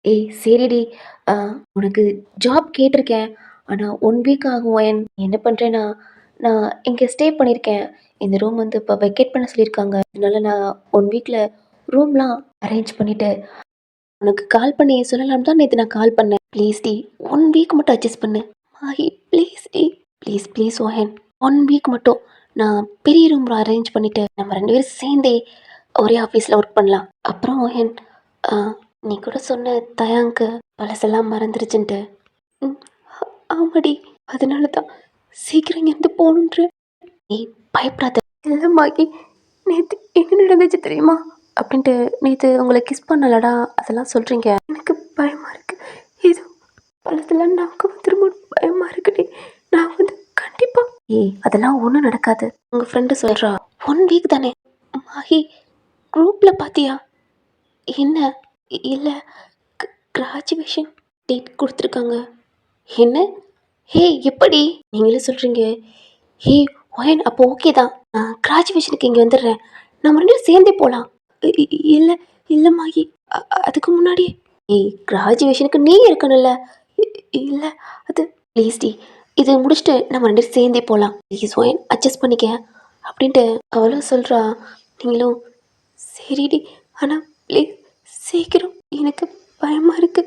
ஏய் சரிடி. அ உனக்கு ஜாப் கேட்டிருக்கேன். ஆனா 1 வீக் ஆகும் என்ன பண்றேன்னா, நான் இங்க ஸ்டே பண்ணியிருக்கேன். இந்த ரூம் வந்து இப்ப வெக்கேட் பண்ண சொல்லியிருக்காங்க. அதனால நான் 1 வீக்ல ரூம்லாம் அரேஞ்ச் பண்ணிட்டு, உனக்கு கால் பண்ணி சொல்லலாம்னு தான் நேத்து நான் கால் பண்ணேன். ப்ளீஸ் டி 1 வீக் மட்டும் அட்ஜஸ்ட் பண்ணு. மாஹி ப்ளீஸ் டி. ப்ளீஸ் ப்ளீஸ் ஓஹன். 1 வீக் மட்டும் நான் பெரிய ரூம் அரேஞ்ச் பண்ணிட்டு, நம்ம 2 பேரும் சேர்ந்தே ஒரே ஆஃபீஸ்ல ஒர்க் பண்ணலாம். அப்புறம் ஓஹன், அ நீ கூட சொன்ன தயாங்க்கு பழசெல்லாம் மறந்துருச்சுன்ட்டு. ம். ஆமாடி. அதனால தான் சீக்கிரம் இங்கேருந்து போகணுன்றேன். ஏய் பயப்படாத. இல்ல மாகி, நேத்து என்ன நடந்துச்சு தெரியுமா? அப்படின்ட்டு நேத்து உங்கள கிஸ் பண்ணலடா, அதெல்லாம் சொல்றீங்க. எனக்கு பயமா இருக்கு. ஏதோ பழசெல்லாம் ஞாபகம் வந்துருமோன்னு பயமா இருக்குடி. நான் வந்து கண்டிப்பா. ஏய் அதெல்லாம் ஒண்ணும் நடக்காது. உங்க ஃப்ரெண்டு சொல்றா. 1 வீக் தானே. மாகி, குரூப்ல பாத்தியா? என்ன? இல்ல, கிராஜுவேஷன் டேட் கொடுத்துருக்காங்க. என்ன? ஹே எப்படி? நீங்களே சொல்றீங்க. ஹே ஒயன், அப்போ ஓகே தான். நான் கிராஜுவேஷனுக்கு இங்கே வந்துடுறேன். நம்ம 2 பேரும் சேர்ந்தே போகலாம். இல்ல இல்ல மாகி, அதுக்கு முன்னாடி. ஏய் கிராஜுவேஷனுக்கு நீ இருக்கணும்ல. இல்ல அது ப்ளீஸ் டி, இது முடிச்சுட்டு நம்ம 2 பேரும் சேர்ந்தே போகலாம். ப்ளீஸ் ஒயன் அட்ஜஸ்ட் பண்ணிக்க அப்படின்ட்டு அவளும் சொல்கிறா. நீங்களும் சரிடி, ஆனால் ப்ளீஸ் சீக்கிரம், எனக்கு பயமாக இருக்கு.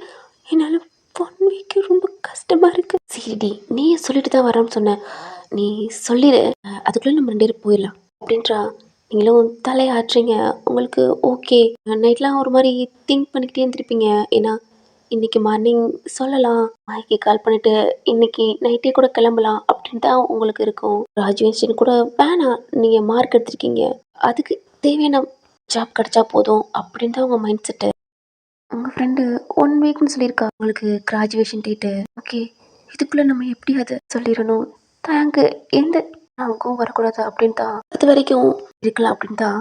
என்னால் 1 வீக்கு ரொம்ப கஷ்டமாக இருக்கு. சரிடி, நீயே சொல்லிட்டு தான் வரேன்னு சொன்னேன். நீ சொல்லிடு, அதுக்குள்ளே நம்ம 2 பேரும் போயிடலாம் அப்படின்றா. நீங்களும் தலையாட்டுறீங்க. உங்களுக்கு ஓகே. நைட்லாம் ஒரு மாதிரி திங்க் பண்ணிக்கிட்டே இருந்திருப்பீங்க. ஏன்னா இன்னைக்கு மார்னிங் சொல்லலாம், மாய்க்கு கால் பண்ணிட்டு இன்னைக்கு நைட்டே கூட கிளம்பலாம் அப்படின்னு தான் உங்களுக்கு இருக்கும். கிராஜுவேஷன் கூட வேணாம், நீங்கள் மார்க் எடுத்திருக்கீங்க, அதுக்கு தேவையான ஜாப் கிடைச்சா போதும் அப்படின்னு தான் உங்கள் மைண்ட் செட்டு. உங்கள் ஃப்ரெண்டு 1 வீக்னு சொல்லியிருக்கா உங்களுக்கு கிராஜுவேஷன் டேட்டு. ஓகே, இதுக்குள்ளே நம்ம எப்படி அதை சொல்லிடணும்? தேங்க்கு எந்த நாவுக்கும் வரக்கூடாது அப்படின்னு தான் அது வரைக்கும் இருக்கலாம் அப்படின்னு தான்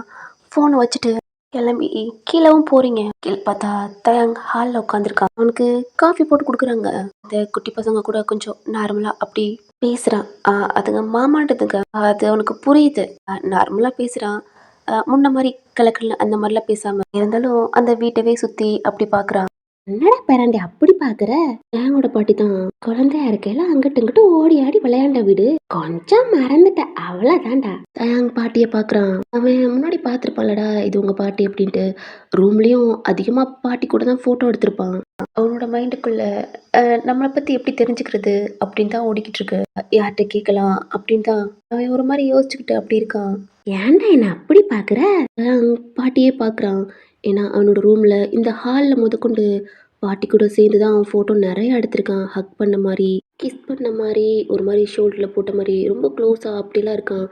ஃபோனை வச்சுட்டு கிளம்பி கீழவும் போகிறீங்க. கீழே பார்த்தா தயாங் ஹாலில் உட்காந்துருக்கான். அவனுக்கு காஃபி போட்டு கொடுக்குறாங்க. இந்த குட்டி பசங்க கூட கொஞ்சம் நார்மலாக அப்படி பேசுகிறான். அதுங்க மாமாட்டதுங்க, அது அவனுக்கு புரியுது. நார்மலாக பேசுகிறான். முன்ன மாதிரி கலக்கல அந்த மாதிரிலாம் பேசாம இருந்தாலும் அந்த வீட்டவே சுத்தி அப்படி பாக்குறான். என்னடா பேராண்டி அப்படி பாக்குற? தேங்கோட பாட்டி தான் குழந்தையா இருக்கையில அங்கிட்டு இங்கிட்டு ஓடி ஆடி விளையாண்ட வீடு. கொஞ்சம் மறந்துட்ட அவ்வளவுதான்டா. தேங் பாட்டிய பாக்குறான். அவன் முன்னாடி பாத்திருப்பான்லடா இது உங்க பாட்டி அப்படின்ட்டு. ரூம்லயும் அதிகமா பாட்டி கூட தான் போட்டோ எடுத்திருப்பான். அவனோட மைண்டுக்குள்ள நம்மளை பத்தி எப்படி தெரிஞ்சுக்கிறது அப்படின்னு தான் ஓடிக்கிட்டு இருக்கு. யார்கிட்ட கேட்கலாம் அப்படின்னு தான் அவன் ஒரு மாதிரி யோசிச்சுக்கிட்டு அப்படி இருக்கான். ஏன்டா என்ன அப்படி பாக்குற? பாட்டியே பாக்குறான். ஏன்னா அவனோட ரூம்ல இந்த ஹால்ல முதற்கொண்டு பாட்டி கூட சேர்ந்து தான் அவன் ஃபோட்டோ நிறைய எடுத்திருக்கான். ஹக் பண்ண மாதிரி, கிஸ் பண்ண மாதிரி, ஒரு மாதிரி ஷோல்டரில் போட்ட மாதிரி ரொம்ப க்ளோஸாக அப்படிலாம் இருக்கான்.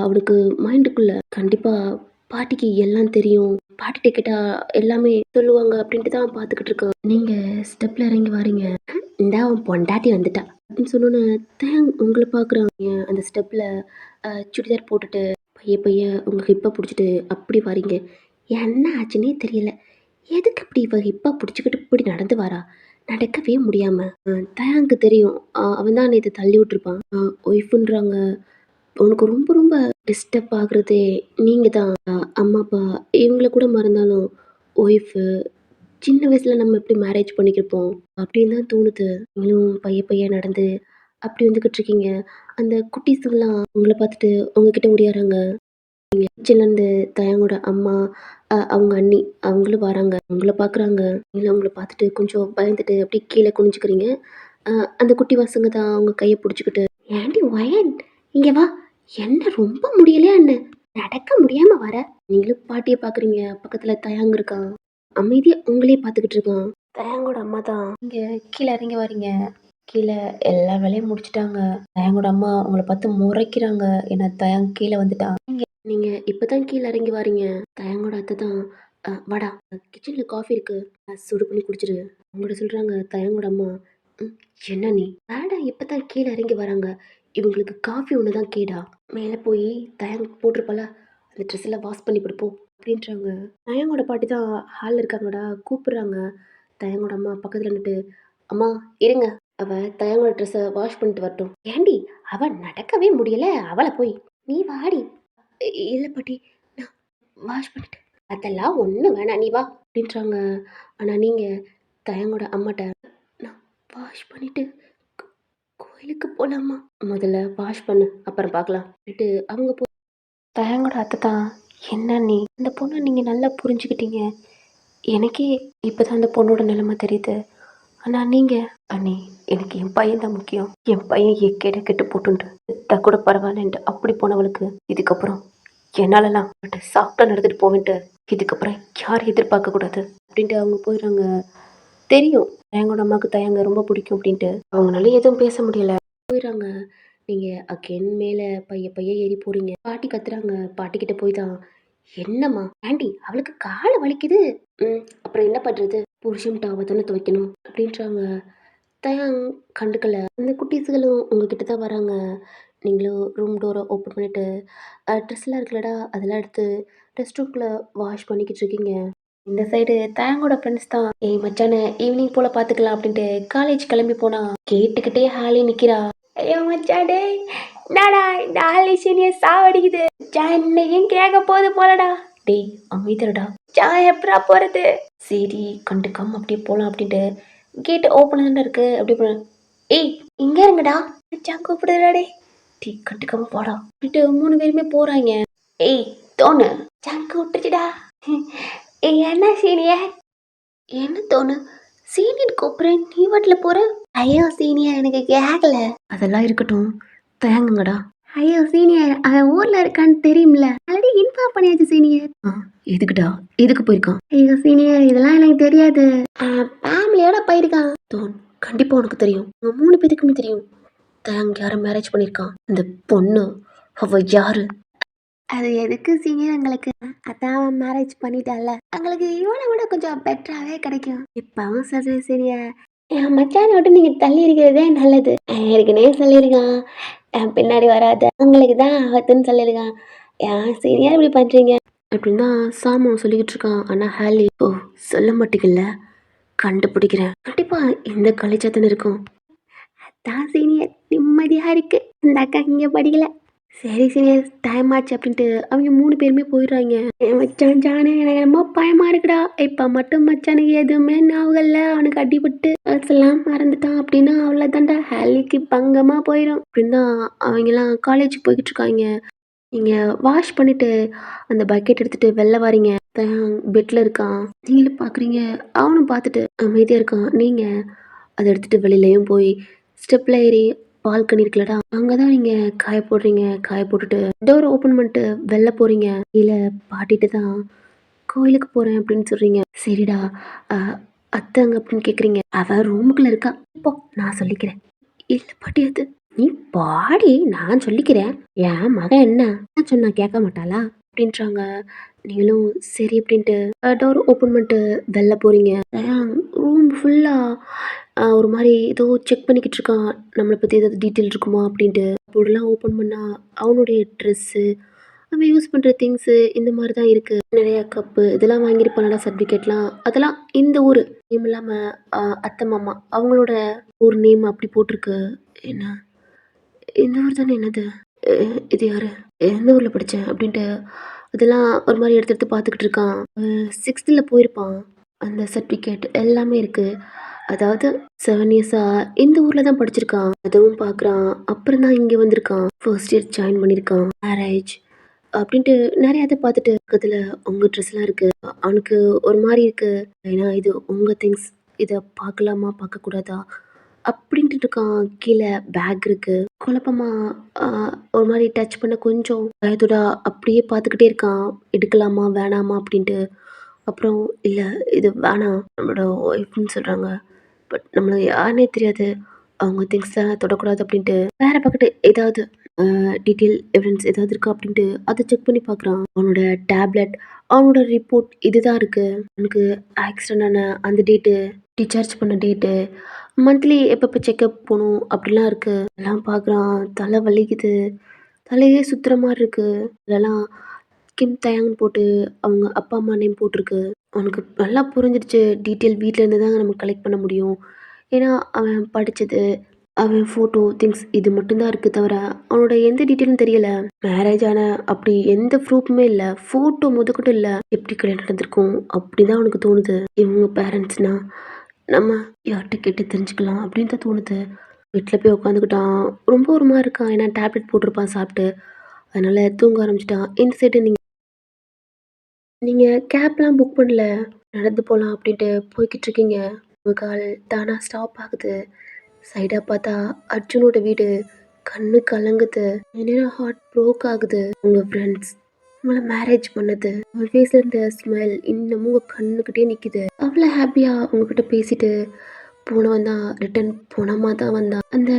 அவனுக்கு மைண்டுக்குள்ள கண்டிப்பாக பாட்டிக்கு எல்லாம் தெரியும், பாட்டிகிட்ட கேட்டால் எல்லாமே சொல்லுவாங்க அப்படின்ட்டு தான் பார்த்துக்கிட்டு இருக்கான். நீங்கள் ஸ்டெப்பில் இறங்கி வாரீங்க, இந்தா அவன் பொண்டாட்டி வந்துட்டா அப்படின்னு சொன்னோன்னே தேங் உங்களை பார்க்குறாங்க. அந்த ஸ்டெப்பில் சுடிதார் போட்டுட்டு பைய பைய உங்க ஹிப்பை பிடிச்சிட்டு அப்படி வாரீங்க. என்ன ஆச்சுன்னே தெரியல. எதுக்கு அப்படி இவ ஹிப்பா பிடிச்சிக்கிட்டு இப்படி நடந்து வரா? நடக்கவே முடியாம. தயாங்க்கு தெரியும். அவன் தான் நேற்று தள்ளி விட்டுருப்பான். ஒய்ஃபுன்றாங்க. உனக்கு ரொம்ப ரொம்ப டிஸ்டர்ப் ஆகுறதே நீங்க தான். அம்மா அப்பா இவங்கள கூட மறந்தாலும் ஒய்ஃபு சின்ன வயசுல நம்ம எப்படி மேரேஜ் பண்ணிக்கிருப்போம் அப்படின்னு தான் தோணுது. நீங்களும் பைய பைய நடந்து அப்படி வந்துகிட்டு இருக்கீங்க. அந்த குட்டீஸுங்கெல்லாம் உங்களை பார்த்துட்டு உங்ககிட்ட ஓடியாராங்க. கிச்சன்லேருந்து தயாங்கோட அம்மா, அவங்க அண்ணி அவங்களும் வராங்க. உங்கள பார்க்குறாங்க. நீங்களும் அவங்கள பார்த்துட்டு கொஞ்சம் பயந்துட்டு அப்படியே கீழே குனிஞ்சுக்கிறீங்க. அ அந்த குட்டி பசங்க தான் அவங்க கைய புடிச்சுக்கிட்டு, "ஏன்டி ஒயன் இங்க வா. என்ன ரொம்ப முடியலையா என்ன? நடக்க முடியாம வர?" நீங்களும் பாட்டிய பார்க்குறீங்க. பக்கத்துல தயாங் இருக்கான். அமைதியா உங்களையே பார்த்துக்கிட்டு இருக்கான். தயாங்கோட அம்மா தான். நீங்க கீழ இறங்கி வரீங்க. கீழ எல்லா வேலையும் முடிச்சுட்டாங்க. தயாங்கோட அம்மா உங்கள பார்த்து முறைக்கிறாங்க. ஏன்னா தயாங் கீழ வந்துட்டான். நீங்க இப்பதான் கீழ இறங்கி வாரீங்க. தயங்கோட அத்தை தான், வாடா கிச்சன்ல காஃபி இருக்கு, சுடு பண்ணி குடிச்சிரு அவங்களோட சொல்றாங்க. தயங்கோட அம்மா, ம், என்ன நீ வாடா, இப்பதான் கீழே இறங்கி வராங்க, இவங்களுக்கு காஃபி ஒன்று தான் கேடா, மேலே போய் தயங்க போட்டிருப்பால அந்த ட்ரெஸ் எல்லாம் வாஷ் பண்ணி கொடுப்போம் அப்படின்றாங்க. தயங்கோட பாட்டி தான் ஹாலில் இருக்காங்கடா, கூப்பிடுறாங்க. தயங்கோட அம்மா பக்கத்தில் நின்றுட்டு, அம்மா இருங்க அவள் தயங்கோட ட்ரெஸ்ஸை வாஷ் பண்ணிட்டு வரட்டும். ஏண்டி அவள் நடக்கவே முடியல, அவளை போய் நீ வாடி. இல்லை பாட்டி, நான் வாஷ் பண்ணிட்டு அதெல்லாம் ஒன்றும் வேணாம், நீ வா அப்படின்றாங்க. ஆனால் நீங்கள் தயங்கோட அம்மாட்ட நான் வாஷ் பண்ணிட்டு கோ- கோயிலுக்கு போகலாமா, முதல்ல வாஷ் பண்ணு அப்புறம் பார்க்கலாம் அப்படின்ட்டு அவங்க தயங்கோட அத்தை தான். என்ன நீ இந்த பொண்ணை நீங்கள் நல்லா புரிஞ்சுக்கிட்டீங்க. எனக்கே இப்போ தான் அந்த பொண்ணோட நிலைமை தெரியுது. ஆனால் நீங்கள் அண்ணி, எனக்கு என் பையன் தான் முக்கியம். என் பையன் எக்கேட கெட்டு போட்டுன்ட்டு செத்தா கூட பரவாயில்லன்ட்டு அப்படி போனவளுக்கு இதுக்கப்புறம் என்னாலலாம் சாப்பிட்டா நடந்துட்டு போவேன்ட்டு இதுக்கப்புறம் யாரும் எதிர்பார்க்கக்கூடாது அப்படின்ட்டு அவங்க போயிடுறாங்க. தெரியும் தயங்கோட அம்மாவுக்கு தயங்க ரொம்ப பிடிக்கும் அப்படின்ட்டு அவங்களால எதுவும் பேச முடியல. போயிடுறாங்க. நீங்கள் அகென் மேலே பைய பைய ஏறி போகிறீங்க. பாட்டி கத்துறாங்க. பாட்டிக்கிட்ட போய் தான் என்னம்மா ஆண்டி அவளுக்கு காலை வலிக்குது. அப்புறம் என்ன பண்ணுறது, புருஷன்ட்டு அவ தானே துவைக்கணும் அப்படின்றாங்க. தயாங் கண்டுக்கல. அந்த குட்டீஸுகளும் உங்ககிட்ட தான் வராங்க. நீங்களும் ரூம் டோரை ஓப்பன் பண்ணிவிட்டு ட்ரெஸ்லாம் இருக்குல்லடா அதெல்லாம் எடுத்து ரெஸ்ட் ரூம்குள்ளே வாஷ் பண்ணிக்கிட்டு இருக்கீங்க. இந்த சைடு தயாங்கோட ஃப்ரெண்ட்ஸ் தான் ஏய் மச்சானே ஈவினிங் போல் பார்த்துக்கலாம் அப்படின்ட்டு காலேஜ் கிளம்பி போனா கேட்டுக்கிட்டே ஹாலி நிற்கிறா. ஐயோ மச்சாடே, என்னடா இந்த ஆலி சீனியர் சாவடிக்குது. என்னையும் கேட்க போது போலடா. டேய் அமைதிடா. எப்படா போறது. சரி கண்டுக்காம அப்படியே போலாம் அப்படின்ட்டு கேட்டு ஓப்பன் தானே இருக்கு. அப்படி போன ஏய் இங்க இருங்கடா, மச்சான் கூப்பிடுறா. டே டீ கண்டுக்காம போடா அப்படின்ட்டு 3 பேருமே போறாங்க. ஏய் தோணு ஜங்கு விட்டுச்சுடா. ஏய் என்ன சீனியர், என்ன தோணு சீனியர் கூப்பிடுறேன் நீ வாட்டில் போற. ஐயோ சீனியர் எனக்கு கேட்கல. அதெல்லாம் இருக்கட்டும் தயங்குங்கடா. ஐயோ சீனியர் அவன் ஊர்ல இருக்கான்னு தெரியும்ல, ஆல்ரெடி இன்ஃபார்ம் பண்ணியாச்சு சீனியர். எதுக்குடா, எதுக்கு போயிருக்கான். ஐயோ சீனியர் இதெல்லாம் எனக்கு தெரியாது, ஃபேமிலியோட போயிருக்கான். தோன் கண்டிப்பா உனக்கு தெரியும், உங்க 3 பேருக்குமே தெரியும் தயங் யாரை மேரேஜ் பண்ணியிருக்கான். இந்த பொண்ணு அவ யாரு. அது எதுக்கு சீனியர் எங்களுக்கு, அதான் மேரேஜ் பண்ணிட்டால எங்களுக்கு இவனை விட கொஞ்சம் பெட்டராகவே கிடைக்கும். இப்பவும் சொல்றேன் சீனியர், என் மச்சானை விட்டு நீங்க தள்ளி இருக்கிறதே நல்லது. ஏற்கனவே சொல்லியிருக்கான் என் பின்னாடி வராத உங்களுக்கு தான் ஆகத்துன்னு சொல்லியிருக்கான். ஏன் சீனியர் இப்படி பண்றீங்க அப்படின்னா சாமம் சொல்லிக்கிட்டு இருக்கான். ஆனா ஹாலி ஓ சொல்ல மாட்டீங்கல்ல, கண்டுபிடிக்கிறேன் கண்டிப்பா இந்த கலைச்சத்தன் இருக்கும். அதான் சீனியர் நிம்மதியா இருக்கு, இந்த அக்கா இங்க படிக்கல. சரி சீனியர் டைம் ஆச்சு அப்படின்ட்டு அவங்க 3 பேருமே போயிடுறாங்க. என் மச்சான் ஜானு எனக்கு ரொம்ப பயமா இருக்குடா. இப்ப மட்டும் மச்சானுக்கு எதுவுமே ஞாபகம்ல, அவனுக்கு அடிபட்டு எல்லாம் மறந்துட்டான் அப்படின்னா அவ்வளோதான்டா ஹாலிக்கு பங்கமா போயிடும் அப்படின்னு தான் அவங்கெல்லாம் காலேஜுக்கு போய்கிட்டு இருக்காங்க. நீங்கள் வாஷ் பண்ணிட்டு அந்த பக்கெட் எடுத்துட்டு வெளில வரீங்க. பெட்டில் இருக்கான், நீங்களும் பார்க்குறீங்க. அவனும் பார்த்துட்டு அமைதியாக இருக்கான். நீங்கள் அதை எடுத்துட்டு வெளியிலையும் போய் ஸ்டெப்பில் ஏறி பால்கனி இருக்குல்லடா அங்கே தான் நீங்கள் காய போடுறீங்க. காய போட்டுட்டு டோரை ஓப்பன் பண்ணிட்டு வெளில போகிறீங்க. இல்லை பாட்டிட்டு தான் கோயிலுக்கு போகிறேன் அப்படின்னு சொல்கிறீங்க. சரிடா அத்தைங்க அப்படின்னு கேட்குறீங்க. அவள் ரூமுக்குள்ளே இருக்கா, இப்போ நான் சொல்லிக்கிறேன். இல்லை பாட்டி அது நீ பாடி நான் சொல்லிக்கிறேன். என் மகன் என்ன சொன்னா கேட்க மாட்டாளா அப்படின்றாங்க. நீங்களும் சரி அப்படின்ட்டு டோர் ஓப்பன் பண்ணிட்டு வெளில போறீங்க. ரூம் ஃபுல்லாக ஒரு மாதிரி ஏதோ செக் பண்ணிக்கிட்டு இருக்கான், நம்மளை பற்றி ஏதாவது டீட்டெயில் இருக்குமா அப்படின்ட்டு. போர்டெல்லாம் ஓப்பன் பண்ணால் அவனுடைய ட்ரெஸ்ஸு அவன் யூஸ் பண்ணுற திங்ஸு இந்த மாதிரி தான் இருக்குது. நிறையா கப்பு இதெல்லாம் வாங்கியிருப்பானடா, சர்டிஃபிகேட்லாம் அதெல்லாம் இந்த ஊர் நேம் இல்லாமல் அத்தை மாமா அவங்களோட ஊர் நேம் அப்படி போட்டிருக்கு. என்ன இந்த ஊர் தானே, என்னது இது யாரு, எந்த ஊரில் படித்தேன் அப்படின்ட்டு அதெல்லாம் ஒரு மாதிரி எடுத்து எடுத்து பார்த்துக்கிட்டு இருக்கான். 6th போயிருப்பான். அந்த சர்டிஃபிகேட் எல்லாமே இருக்குது. அதாவது 7 இயர்ஸாக இந்த ஊரில் தான் படிச்சிருக்கான். அதுவும் பார்க்குறான். அப்புறம் தான் இங்கே வந்திருக்கான். ஃபர்ஸ்ட் இயர் ஜாயின் பண்ணியிருக்கான். மேரேஜ் அப்படின்ட்டு நிறைய இதை பார்த்துட்டு பக்கத்தில் உங்கள் ட்ரெஸ்லாம் இருக்குது. அவனுக்கு ஒரு மாதிரி இருக்குது. ஏன்னா இது உங்கள் திங்ஸ், இதை பார்க்கலாமா பார்க்கக்கூடாதா அப்படின்ட்டு இருக்கான். கீழே பேக் இருக்கு. குழப்பமா ஒரு மாதிரி டச் பண்ண கொஞ்சம் பயத்தோட அப்படியே பார்த்துக்கிட்டே இருக்கான். எடுக்கலாமா வேணாமா அப்படின்ட்டு. அப்புறம் இல்லை இது வேணாம், நம்மளோட ஒய்ஃப்னு சொல்கிறாங்க, பட் நம்மளை யாருனே தெரியாது, அவங்க திங்ஸ்லாம் தொடக்கூடாது அப்படின்ட்டு வேற பக்கத்து ஏதாவது டீட்டெயில் எவிடன்ஸ் ஏதாவது இருக்கா அப்படின்ட்டு அதை செக் பண்ணி பார்க்குறான். அவனோட டேப்லெட், அவனோட ரிப்போர்ட் இதுதான் இருக்குது. அவனுக்கு ஆக்சிடென்ட் ஆன அந்த டேட்டு, டிஸ்சார்ஜ் பண்ண டேட்டு, மந்த்லி எப்பப்போ செக்கப் போகணும் அப்படிலாம் இருக்குது. எல்லாம் பார்க்குறான். தலை வலிக்குது, தலையே சுற்றுற மாதிரி இருக்குது. இதெல்லாம் கிம் தயாங்னு போட்டு அவங்க அப்பா அம்மா நேம் போட்டிருக்கு. அவனுக்கு நல்லா புரிஞ்சிடுச்சு, டீட்டெயில் வீட்டிலேருந்து தான் நம்ம கலெக்ட் பண்ண முடியும், ஏன்னா அவன் படித்தது, அவன் ஃபோட்டோ, திங்ஸ் இது மட்டும் தான் இருக்குது தவிர, அவனோட எந்த டீட்டெயிலும் தெரியல. மேரேஜ் ஆன அப்படி எந்த ப்ரூஃப்புமே இல்ல. ஃபோட்டோ மொதற்கொண்டு இல்ல. எப்படி கல்யாணம் நடந்திருக்கும் அப்படிதான் அவனுக்கு தோணுது. இவங்க பேரண்ட்ஸ்னா நம்ம யார்கிட்ட கேட்டு தெரிஞ்சுக்கலாம் அப்படின்னு தான் தோணுது. வீட்டில் போய் உட்காந்துக்கிட்டான். ரொம்ப ஒரு மாதிரி இருக்கான். ஏன்னா டேப்லெட் போட்டிருப்பான் சாப்பிட்டு. அதனால தூங்க ஆரம்பிச்சிட்டான். இந்த சைடு நீங்க கேப்லாம் புக் பண்ணல. நடந்து போலாம் அப்படின்ட்டு போய்க்கிட்டு இருக்கீங்க. உங்க கால் தானா ஸ்டாப் ஆகுது. சைடா பார்த்தா அர்ஜுனோட வீடு. கண்ணு கலங்குது. என்னடா ஹார்ட் ப்ரோக் ஆகுது. உங்க ஃப்ரெண்ட்ஸ் உங்கள மேரேஜ் பண்ணது. உங்க ஃபேஸ்ல இருந்த ஸ்மைல் இன்னமும் உங்க கண்ணுக்கிட்டே நிக்குது. அவ்வளோ ஹாப்பியா உங்ககிட்ட பேசிட்டு போனவன் தான் ரிட்டர்ன் போனமா தான் வந்தான். அந்த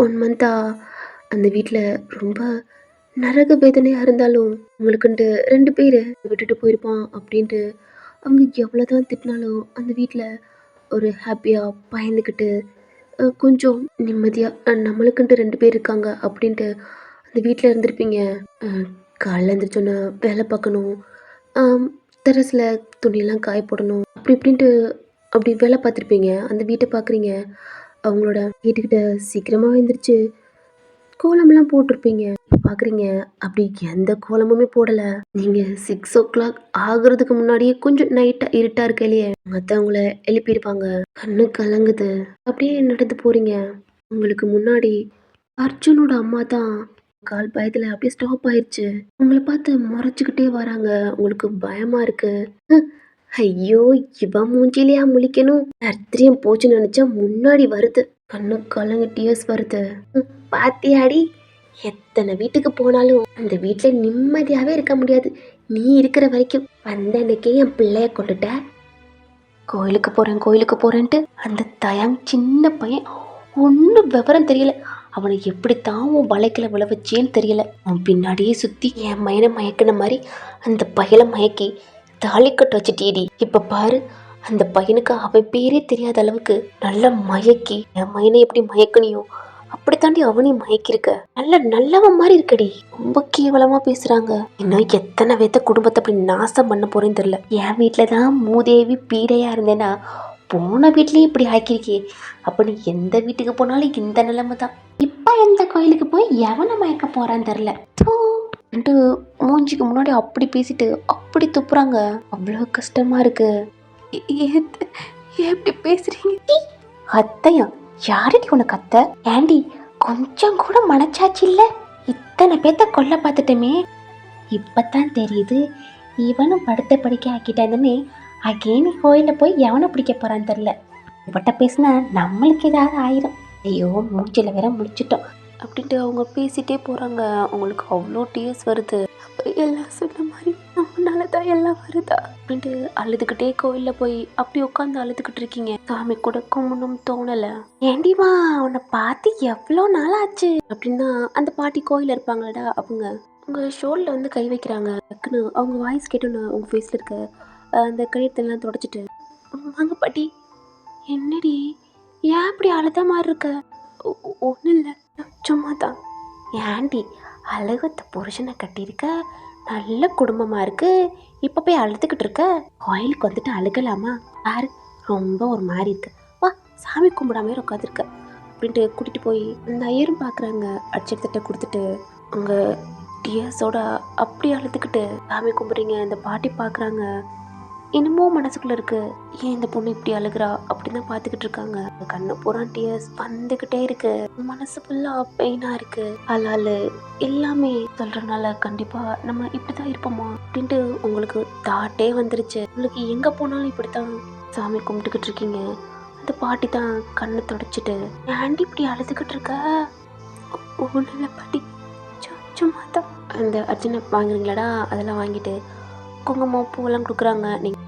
1 மந்த்தா அந்த வீட்டில் ரொம்ப நரக வேதனையாக இருந்தாலும் உங்களுக்குன்ட்டு 2 பேர் விட்டுட்டு போயிருப்பான் அப்படின்ட்டு அவங்க எவ்வளோதான் திட்டினாலும் அந்த வீட்டில் ஒரு ஹாப்பியாக பயந்துக்கிட்டு கொஞ்சம் நிம்மதியாக நம்மளுக்குன்ட்டு 2 பேர் இருக்காங்க அப்படின்ட்டு அந்த வீட்டில் இருந்திருப்பீங்க. காலைல எழுந்திரிச்சோன்னே வேலை பார்க்கணும், டெரஸில் துணியெல்லாம் காய போடணும், அப்படி இப்படின்ட்டு அப்படி வேலை பார்த்துருப்பீங்க. அந்த வீட்டை பார்க்குறீங்க. அவங்களோட வீட்டுக்கிட்ட சீக்கிரமாக எழுந்திரிச்சு கோலம்லாம் போட்டிருப்பீங்க. பார்க்குறீங்க அப்படி எந்த கோலமுமே போடல. நீங்க 6 o'clock ஆகுறதுக்கு முன்னாடியே கொஞ்சம் நைட்டா இருட்டா இருக்கையிலேயே மற்றவங்கள எழுப்பியிருப்பாங்க. கண்ணு கலங்குது. அப்படியே நடந்து போறீங்க. உங்களுக்கு முன்னாடி அர்ஜுனோட அம்மா தான். கால் பயத்துல அப்படியே ஸ்டாப் ஆயிடுச்சு. உங்களை பார்த்து முறைச்சுக்கிட்டே வராங்க. உங்களுக்கு பயமா இருக்கு. ஐயோ, இவன் மூஞ்சிலையா முழிக்கணும். ராத்திரியும் போச்சுன்னு நினைச்சா முன்னாடி வருது. கண்ணு கலங்க டியர்ஸ் வருது. பாத்தியாடி, எத்தனை வீட்டுக்கு போனாலும் அந்த வீட்டுல நிம்மதியாவே இருக்க முடியாது. நீ இருக்கிற வரைக்கும் வந்த அன்னைக்கே என் பிள்ளைய கொண்டுட்ட. கோயிலுக்கு போறேன்ட்டு அந்த தயம் சின்ன பையன் ஒன்றும் விவரம் தெரியல. அவனை எப்படித்தான் உன் வலைக்கில விழ வச்சேன்னு தெரியல. அவன் பின்னாடியே சுத்தி என் மயனை மயக்கின மாதிரி அந்த பையலை மயக்கி தாலி கட்ட வச்சுட்டீடி. இப்ப பாரு, அந்த பையனுக்கு அவன் பேரே தெரியாத அளவுக்கு நல்லா மயக்கி என் மயனை எப்படி மயக்கணியோ அப்படித்தாண்டி அவனையும் மயக்கிருக்க. நல்லவன் மாதிரி இருக்கடி. ரொம்ப கேவலமா பேசுறாங்க. இன்னும் எத்தனை பேத்த குடும்பத்தை அப்படி நாசம் பண்ண போறேன்னு தெரியல. என் வீட்டுலதான் மூதேவி பீடையா இருந்தேன்னா போன வீட்லயே இப்படி ஆக்கிருக்கே. அப்ப நீ எந்த வீட்டுக்கு போனாலும் இந்த நிலைமை தான். இப்ப எந்த கோயிலுக்கு போய் எவனை மயக்க போறான்னு தெரியல. மூஞ்சிக்கு முன்னாடி அப்படி பேசிட்டு அப்படி துப்புறாங்க. அவ்வளவு கஷ்டமா இருக்கு. எப்படி பேசுறீங்க? அத்தையா? யாரடி உனக்கு அத்தை? ஏண்டி கொஞ்சம் கூட மனச்சாச்சு இல்ல? இத்தனை பேத்த கொல்ல பார்த்துட்டமே. இப்பதான் தெரியுது இவனும் படுத்த படிக்க ஆக்கிட்டான்னு. அகேனி கோயில போய் எவனை பிடிக்க போறான்னு தெரியல. இவட்ட பேசினா நம்மளுக்கு ஏதாவது ஆயிரும். ஐயோ, மூஞ்சில வேற முடிச்சிட்டோம் அப்படின்ட்டு அவங்க பேசிட்டே போறாங்க. அவங்களுக்கு அவ்வளோ டியர்ஸ் வருது. எல்லாம் சொன்ன மாதிரி நம்மளால தான் எல்லாம் வருதா அப்படின்ட்டு அழுதுகிட்டே கோயில்ல போய் அப்படி உட்காந்து அழுதுகிட்டு இருக்கீங்க. சாமி கூட கும்பிடணும் தோணல. ஏண்டிமா, உன்னை பார்த்து எவ்வளோ நாள் ஆச்சு அப்படின்னா அந்த பாட்டி கோயில இருப்பாங்களடா அவங்க உங்க ஷோல்ல வந்து கை வைக்கிறாங்க. டக்குன்னு அவங்க வாய்ஸ் கேட்டோன்னு உங்க ஃபேஸ்ல இருக்க அந்த கழியத்தெல்லாம் தொடச்சிட்டு, வாங்க பாட்டி. என்னடி, ஏன் அப்படி அழுத மாதிரி இருக்க? ஒன்றும் இல்லை, சும்மா தான். ஏன்டி அழகத்த புருஷனை கட்டியிருக்க, நல்ல குடும்பமாக இருக்கு, இப்போ போய் அழுதுகிட்டு இருக்க? கோயிலுக்கு வந்துட்டு அழுகலாமா? யாரு ரொம்ப ஒரு மாதிரி இருக்கு, வா சாமி கும்பிடாமே உட்காந்துருக்க அப்படின்ட்டு கூட்டிகிட்டு போய் அந்த ஐயரும் பார்க்குறாங்க. அச்சத்தை கொடுத்துட்டு அவங்க டியர்ஸோட அப்படி அழுதுகிட்டு சாமி கும்பிட்றீங்க. இந்த பாட்டி பார்க்குறாங்க. இன்னமும் மனசுக்குள்ள இருக்கு, ஏன் இந்த பொண்ணு இப்படி அழுகிறா அப்படின்னு தான் பார்த்துக்கிட்டு இருக்காங்க. கண்ணு பூரா டியர்ஸ் வந்துகிட்டே இருக்கு. மனசு ஃபுல்லா பெயினா இருக்கு. அலாலு எல்லாமே சொல்றதுனால கண்டிப்பா நம்ம இப்படிதான் இருப்போமா அப்படின்ட்டு உங்களுக்கு தாட்டே வந்துருச்சு. உங்களுக்கு எங்க போனாலும் இப்படித்தான் சாமி கும்பிட்டுக்கிட்டு இருக்கீங்க. அந்த பாட்டி தான் கண்ணை தொடச்சிட்டு, ஏன்டி இப்படி அழுதுகிட்டு இருக்க? ஒன்றும் இல்லை பாட்டி, சும்மா தான். அந்த அர்ச்சனை வாங்குறீங்களாடா, அதெல்லாம் வாங்கிட்டு குங்குமம் பூவெல்லாம் கொடுக்குறாங்க. நீங்கள்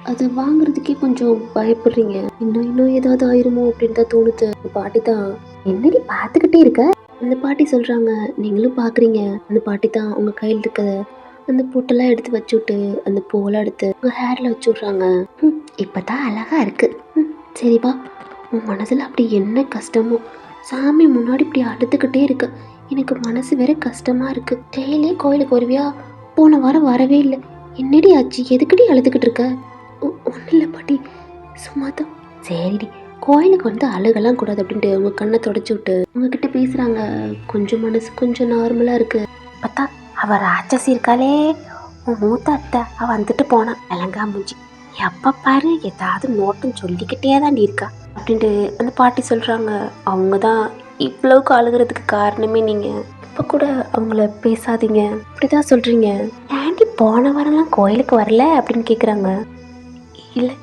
அது வாங்குறதுக்கே கொஞ்சம் பயப்படுறீங்க. இன்னும் ஏதாவது ஆயிருமோ அப்படின்னு தான் தோணுது. பாட்டி தான், என்னடி பார்த்துக்கிட்டே இருக்க? அந்த பாட்டி சொல்றாங்க, நீங்களும் பார்க்குறீங்க. அந்த பாட்டி தான் உங்க கையில் இருக்க அந்த பொட்டெல்லாம் எடுத்து வச்சு விட்டு அந்த பூவெல்லாம் எடுத்து உங்க ஹேர்ல வச்சு விட்றாங்க. இப்பதான் அழகா இருக்கு. சரிப்பா, உன் மனசுல அப்படி என்ன கஷ்டமோ சாமி முன்னாடி இப்படி அழுதுகிட்டே இருக்கு. எனக்கு மனசு வேற கஷ்டமா இருக்கு. டெய்லியே கோயிலுக்கு வருவியா? போன வாரம் வரவே இல்லை. என்னடி ஆச்சு? எதுக்கடி அழுதுகிட்டு இருக்க? ஒன்றும் இல்லை பாட்டி, சும்மா தான். சரிடி, கோயிலுக்கு வந்து அழுகலாம் கூடாது அப்படின்ட்டு உங்கள் கண்ணை தொடச்சி விட்டு உங்ககிட்ட பேசுகிறாங்க. கொஞ்சம் மனசு கொஞ்சம் நார்மலாக இருக்குது. பார்த்தா அவள் ராட்சசி இருக்காளே, உன் மூத்த அத்தை அவள் வந்துட்டு போனான் இலங்கா மூஞ்சி. எப்போ பாரு ஏதாவது நோட்டம் சொல்லிக்கிட்டே தாண்டி இருக்கா அப்படின்ட்டு அந்த பாட்டி சொல்கிறாங்க. அவங்க தான் இவ்வளவுக்கு அழுகிறதுக்கு காரணமே நீங்கள். இப்போ கூட அவங்கள பேசாதீங்க இப்படிதான் சொல்கிறீங்க. ஏன்டி போன வாரம்லாம் கோயிலுக்கு வரல அப்படின்னு கேட்குறாங்க. இல்லை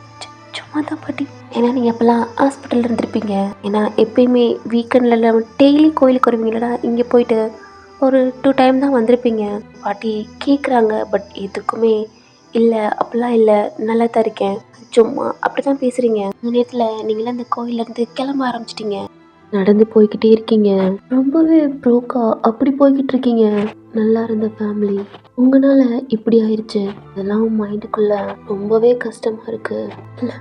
சும்மா தான் பாட்டி. ஏன்னா நீங்கள் அப்போல்லாம் ஹாஸ்பிட்டலில் இருந்திருப்பீங்க. ஏன்னா எப்பயுமே வீக்கெண்டில் டெய்லி கோயிலுக்கு வருவீங்களா, இங்கே போயிட்டு ஒரு 2 டைம் தான் வந்திருப்பீங்க. பாட்டி கேட்குறாங்க. பட் எதுக்குமே இல்லை அப்படிலாம் இல்லை, நல்லா தான் இருக்கேன், சும்மா அப்படி தான் பேசுகிறீங்க. இந்த நேரத்தில் நீங்களாம் அந்த கோயிலேருந்து கிளம்ப ஆரம்பிச்சிட்டிங்க. நடந்து போய்கிட்டே இருக்கீங்க. ரொம்பவே ப்ரோக்கா அப்படி போய்கிட்டு இருக்கீங்க. நல்லா இருந்த ஃபேமிலி உங்களால இப்படி ஆயிடுச்சு. அதெல்லாம் மைண்டுக்குள்ள ரொம்பவே கஷ்டமா இருக்கு. இல்லை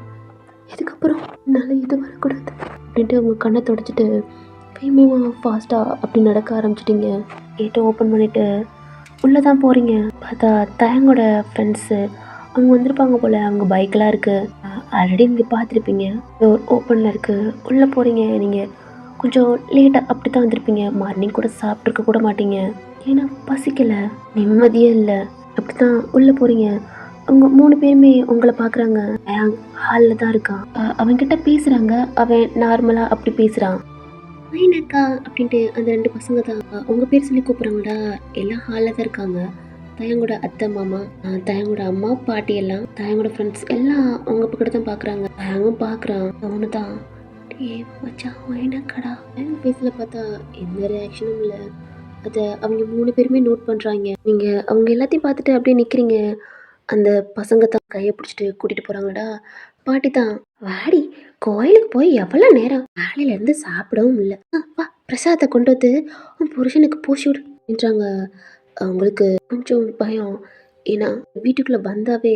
இதுக்கப்புறம் என்னால் இது வரக்கூடாது அப்படின்ட்டு உங்கள் கண்ணை தொடச்சிட்டு வேகமாக ஃபாஸ்ட்டாக அப்படி நடக்க ஆரம்பிச்சிட்டிங்க. கேட்டை ஓப்பன் பண்ணிவிட்டு உள்ளே தான் போகிறீங்க. பார்த்தா தயங்கோட ஃப்ரெண்ட்ஸு அவங்க வந்திருப்பாங்க போல். அவங்க பைக்கெலாம் இருக்குது. ஆல்ரெடி நீங்கள் பார்த்துருப்பீங்க. டோர் ஓப்பனில் இருக்குது. உள்ளே போகிறீங்க. நீங்கள் கொஞ்சம் லேட்டாக அப்படி தான் வந்திருப்பீங்க. மார்னிங் கூட சாப்பிட்ருக்க கூட மாட்டீங்க. ஏன்னா பசிக்கலை, நிம்மதியே இல்லை. அப்படி தான் உள்ளே போகிறீங்க. அவங்க 3 பேருமே உங்களை பார்க்குறாங்க. ஹாலில் தான் இருக்கான். அவன்கிட்ட பேசுகிறாங்க. அவன் நார்மலாக அப்படி பேசுகிறான். என்னக்கா அப்படின்ட்டு அந்த 2 பசங்க தான் உங்கள் பேர் சொல்லி கூப்பிட்றாங்கடா. எல்லாம் ஹாலில் தான் இருக்காங்க. தயங்கோட அத்தை மாமா, தயங்கோட அம்மா பாட்டி எல்லாம், தயங்கோட ஃப்ரெண்ட்ஸ் எல்லாம் உங்கள் பக்கத்து தான் பார்க்குறாங்க. தயங்கும் பார்க்குறான். அவனு தான் ஏ மச்சான் என்னக்கடா. தயங்க பேசல. பார்த்தா எந்த ரியாக்ஷனும் இல்லை. அதை அவங்க 3 பேருமே நோட் பண்ணுறாங்க. நீங்கள் அவங்க எல்லாத்தையும் பார்த்துட்டு அப்படியே நிற்கிறீங்க. அந்த பசங்க தான் கையை பிடிச்சிட்டு கூட்டிகிட்டு போகிறாங்கடா. பாட்டி தான் வாடி கோயிலுக்கு போய் எவ்வளோ நேரம், காலையிலேருந்து சாப்பிடவும் இல்லை. வா பிரசாதத்தை கொண்டு வந்து உன் புருஷனுக்கு பூசி விடுன்றாங்க. அவங்களுக்கு கொஞ்சம் பயம். ஏன்னா வீட்டுக்குள்ளே வந்தாவே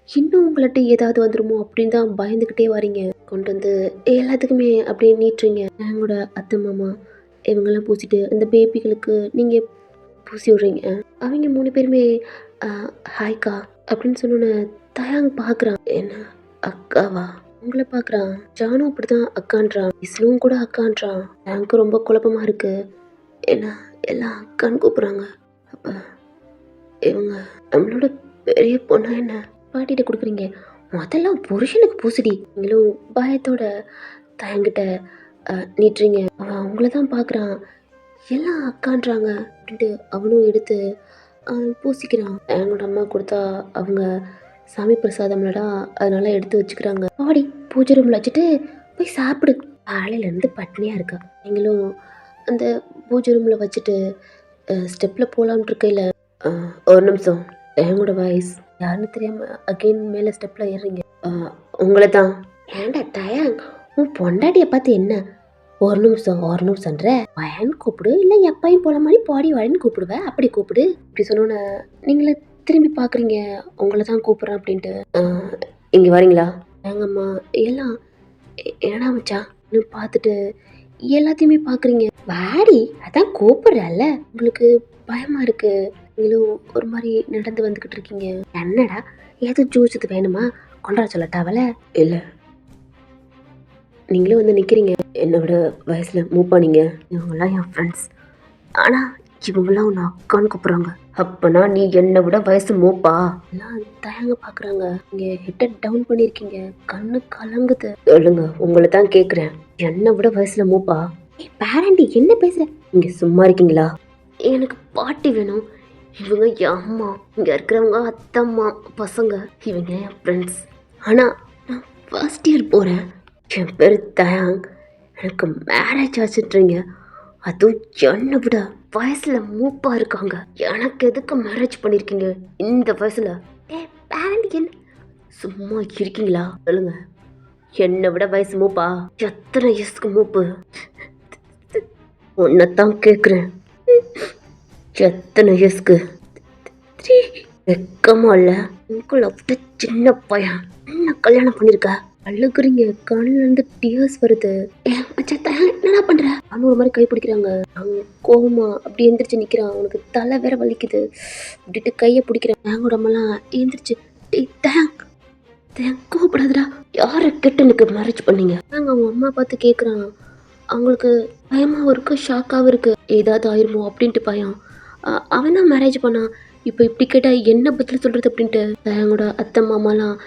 இன்னும் உங்கள்கிட்ட ஏதாவது வந்துடுமோ அப்படின்னு தான் பயந்துக்கிட்டே வரீங்க. கொண்டு வந்து எல்லாத்துக்குமே அப்படியே நீட்டுறீங்க. எங்களோட அத்தை மாமா இவங்கெல்லாம் பூசிட்டு அந்த பேபிகளுக்கு நீங்கள் பூசி விட்றீங்க. அவங்க 3 பேருமே ஹாய்க்கா அப்படின்னு சொன்னோன்னே தயாங் பார்க்குறான். என்ன அக்காவா உங்களை பார்க்குறான். ஜானும் அப்படி தான் அக்கான்றான். விஷ்ணுவும் கூட அக்கான்றான். எனக்கு ரொம்ப குழப்பமாக இருக்குது. ஏன்னா எல்லாம் அக்கான்னு கூப்பிட்றாங்க. அப்போ இவங்க நம்மளோட பெரிய பொண்ணா என்ன பாட்டிகிட்ட கொடுக்குறீங்க. முதல்ல புருஷனுக்கு பூசிடி. நீங்களும் பயத்தோட தயங்கிட்ட நீட்டுறீங்க. அவன் அவங்கள தான் பார்க்குறான். எல்லாம் அக்கான்றாங்க அப்படின்ட்டு அவனும் எடுத்து பூசிக்கிறான். என்னோட அம்மா கொடுத்தா அவங்க சாமி பிரசாதம்லடா, அதனால எடுத்து வச்சுக்கிறாங்க. பாடி பூஜை ரூமில் வச்சுட்டு போய் சாப்பிடு. காலையிலேருந்து பட்னியாக இருக்கா. நீங்களும் அந்த பூஜை ரூமில் வச்சுட்டு ஸ்டெப்பில் போகலான் இருக்கையில் ஒரு நிமிஷம் என்னோட வாய்ஸ் யாருன்னு தெரியாமல் அகெயின் மேலே ஸ்டெப்பில் ஏறுறீங்க. உங்களை தான். ஏன்டா தயாங் உன் பொண்டாட்டியை பார்த்து என்ன ஒரு நிமிஷம்ன்ற வயன் கூப்பிடு, இல்லை எப்பையும் போல மாதிரி பாடி வயன் கூப்பிடுவேன். அப்படி கூப்பிடு. இப்படி சொன்னோன்னே நீங்களே திரும்பி பார்க்குறீங்க. உங்களை தான் கூப்பிட்றேன் அப்படின்ட்டு. இங்கே வரீங்களா எங்கம்மா எல்லாம் என்னடா மச்சா பார்த்துட்டு எல்லாத்தையுமே பார்க்குறீங்க. வாடி அதான் கூப்பிட்றல்ல. உங்களுக்கு பயமாக இருக்கு. நீங்களும் ஒரு மாதிரி நடந்து வந்துக்கிட்டு இருக்கீங்க. என்னடா ஏதோ ஜூஸ் வேணுமா கொண்டாட சொல்லட்டாவல. இல்லை நீங்களும் வந்து நிற்கிறீங்க. என்னை விட வயசில் மூவ் பண்ணீங்க. இவங்கெல்லாம் என் ஃப்ரெண்ட்ஸ். ஆனால் இவங்கெல்லாம் உன்னை அக்கான்னு கூப்பிட்றாங்க. அப்போனா நீ என்னை விட வயசு மூப்பா. எல்லாம் தயங்க பார்க்குறாங்க. நீங்கள் ஹெட்டை டவுன் பண்ணியிருக்கீங்க. கண்ணு கலங்குது. சொல்லுங்க உங்களை தான் கேட்குறேன். என்னை விட வயசில் மூப்பா. பேரண்டி என்ன பேசுகிற. நீங்கள் சும்மா இருக்கீங்களா. எனக்கு பாட்டி வேணும். இவங்க என் அம்மா. இங்கே இருக்கிறவங்க அத்தம்மா பசங்க. இவங்க என் ஃப்ரெண்ட்ஸ். ஆனால் நான் ஃபர்ஸ்ட் இயர் போகிறேன். என் பேர் தயாங். எனக்கு மேரேஜ் ஆச்சுட்றீங்க. அதுவும் என்னை விட வயசில் மூப்பாக இருக்காங்க. எனக்கு எதுக்கு மேரேஜ் பண்ணியிருக்கீங்க இந்த வயசில். பேரண்ட் என்ன சும்மா இருக்கீங்களா. சொல்லுங்க என்னை விட வயசு மூப்பா. எத்தனை இயர்ஸ்க்கு மூப்பு. ஒன்றைத்தான் கேட்குறேன். எத்தனை இயர்ஸ்க்கு. வெக்கமா இல்லை. உங்களை விட சின்ன பையன் என்ன கல்யாணம் பண்ணியிருக்க. அழுகுறீங்க. கண்ணிலேருந்து டியர்ஸ் வருது. என்னடா பண்ற. அவனு ஒரு மாதிரி கை பிடிக்கிறாங்க. அவங்க கோவமா அப்படி எந்திரிச்சு நிற்கிறான். அவனுக்கு தலை வேற வலிக்குது. அப்படின்ட்டு கையை பிடிக்கிறான். தேங்கோட அம்மெல்லாம் எந்திரிச்சு கோவப்படாதடா. யாரை கேட்டு எனக்கு மேரேஜ் பண்ணீங்க? நாங்கள் அவங்க அம்மா பார்த்து கேட்குறான். அவங்களுக்கு பயமாகவும் இருக்கு, ஷாக்காகவும் இருக்கு. ஏதாவது ஆயிருமோ அப்படின்ட்டு பயம். அவன் தான் மேரேஜ் பண்ணான். இப்போ இப்படி கேட்டால் என்ன பதில் சொல்கிறது அப்படின்ட்டு தயங்கோட அத்தை மாமாலாம்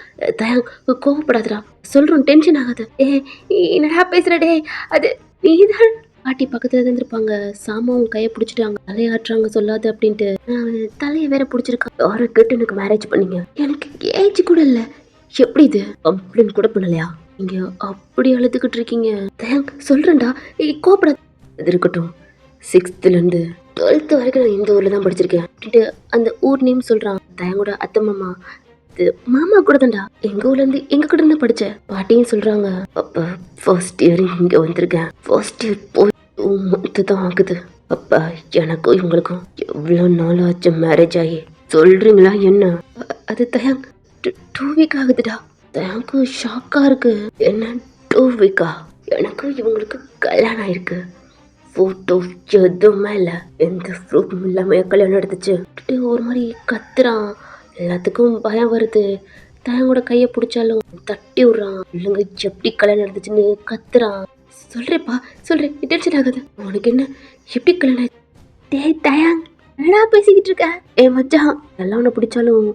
தயங் கோவப்படாதடா, சொல்கிறோம், டென்ஷன் ஆகாது. என்னடா பேசுகிற டே, அது நீதான். பாட்டி பக்கத்துல இருந்திருப்பாங்க. சாமாவும் கையை பிடிச்சிட்டாங்க, தலையாட்டுறாங்க சொல்லாது அப்படின்ட்டு. அவன் தலையை வேற பிடிச்சிருக்கான். யாரை கேட்டு எனக்கு மேரேஜ் பண்ணீங்க? எனக்கு ஏஜ் கூட இல்லை. எப்படி இது? கம்ப்ளைண்ட் கூட பண்ணலையா? நீங்க அப்படி அழுதுகிட்டு இருக்கீங்க. தேங்க் சொல்றேன்டா. கோபப்படாது. இது இருக்கட்டும். 6th லேருந்து 12th வரைக்கும் நான் இந்த ஊர்ல தான் படிச்சிருக்கேன் அப்படின்ட்டு அந்த ஊர் நேம் சொல்றான். தயங்கோட அத்தை மாமா. இது மாமா கூட தான்டா. எங்க ஊர்ல இருந்து எங்க கூட இருந்து படிச்ச பாட்டியும் சொல்றாங்க. அப்ப ஃபர்ஸ்ட் இயர் இங்க வந்திருக்கேன். ஃபர்ஸ்ட் இயர் போய் 2 month தான் ஆகுது. அப்ப எனக்கும் இவங்களுக்கும் எவ்வளவு நாள் ஆச்சு மேரேஜ் ஆகி? சொல்றீங்களா என்ன? அது தயங் 2 week ஆகுதுடா. எனக்கு ஷாக்கா இருக்கு. என்ன 2 week-ஆ? எனக்கு இவங்களுக்கு கல்யாணம் ஆயிருக்கு. ஃபோட்டோ எதுவுமே இல்லை, எந்த ப்ரூஃபும் இல்லாம கல்யாணம் எடுத்துச்சு. ஒரு மாதிரி கத்துறான். எல்லாத்துக்கும் பயம் வருது. தயங்கோட கையை பிடிச்சாலும் தட்டி விடுறான். இல்லைங்க எப்படி கல்யாணம் நடந்துச்சுன்னு கத்துறான். சொல்றேப்பா சொல்றேன், டென்ஷன் ஆகாது. உனக்கு என்ன எப்படி கல்யாணம் ஆயிடுச்சு? டேய் தயாங், என்னடா பேசிக்கிட்டு இருக்க? மச்சான், எல்லாம் உன்னை பிடிச்சாலும்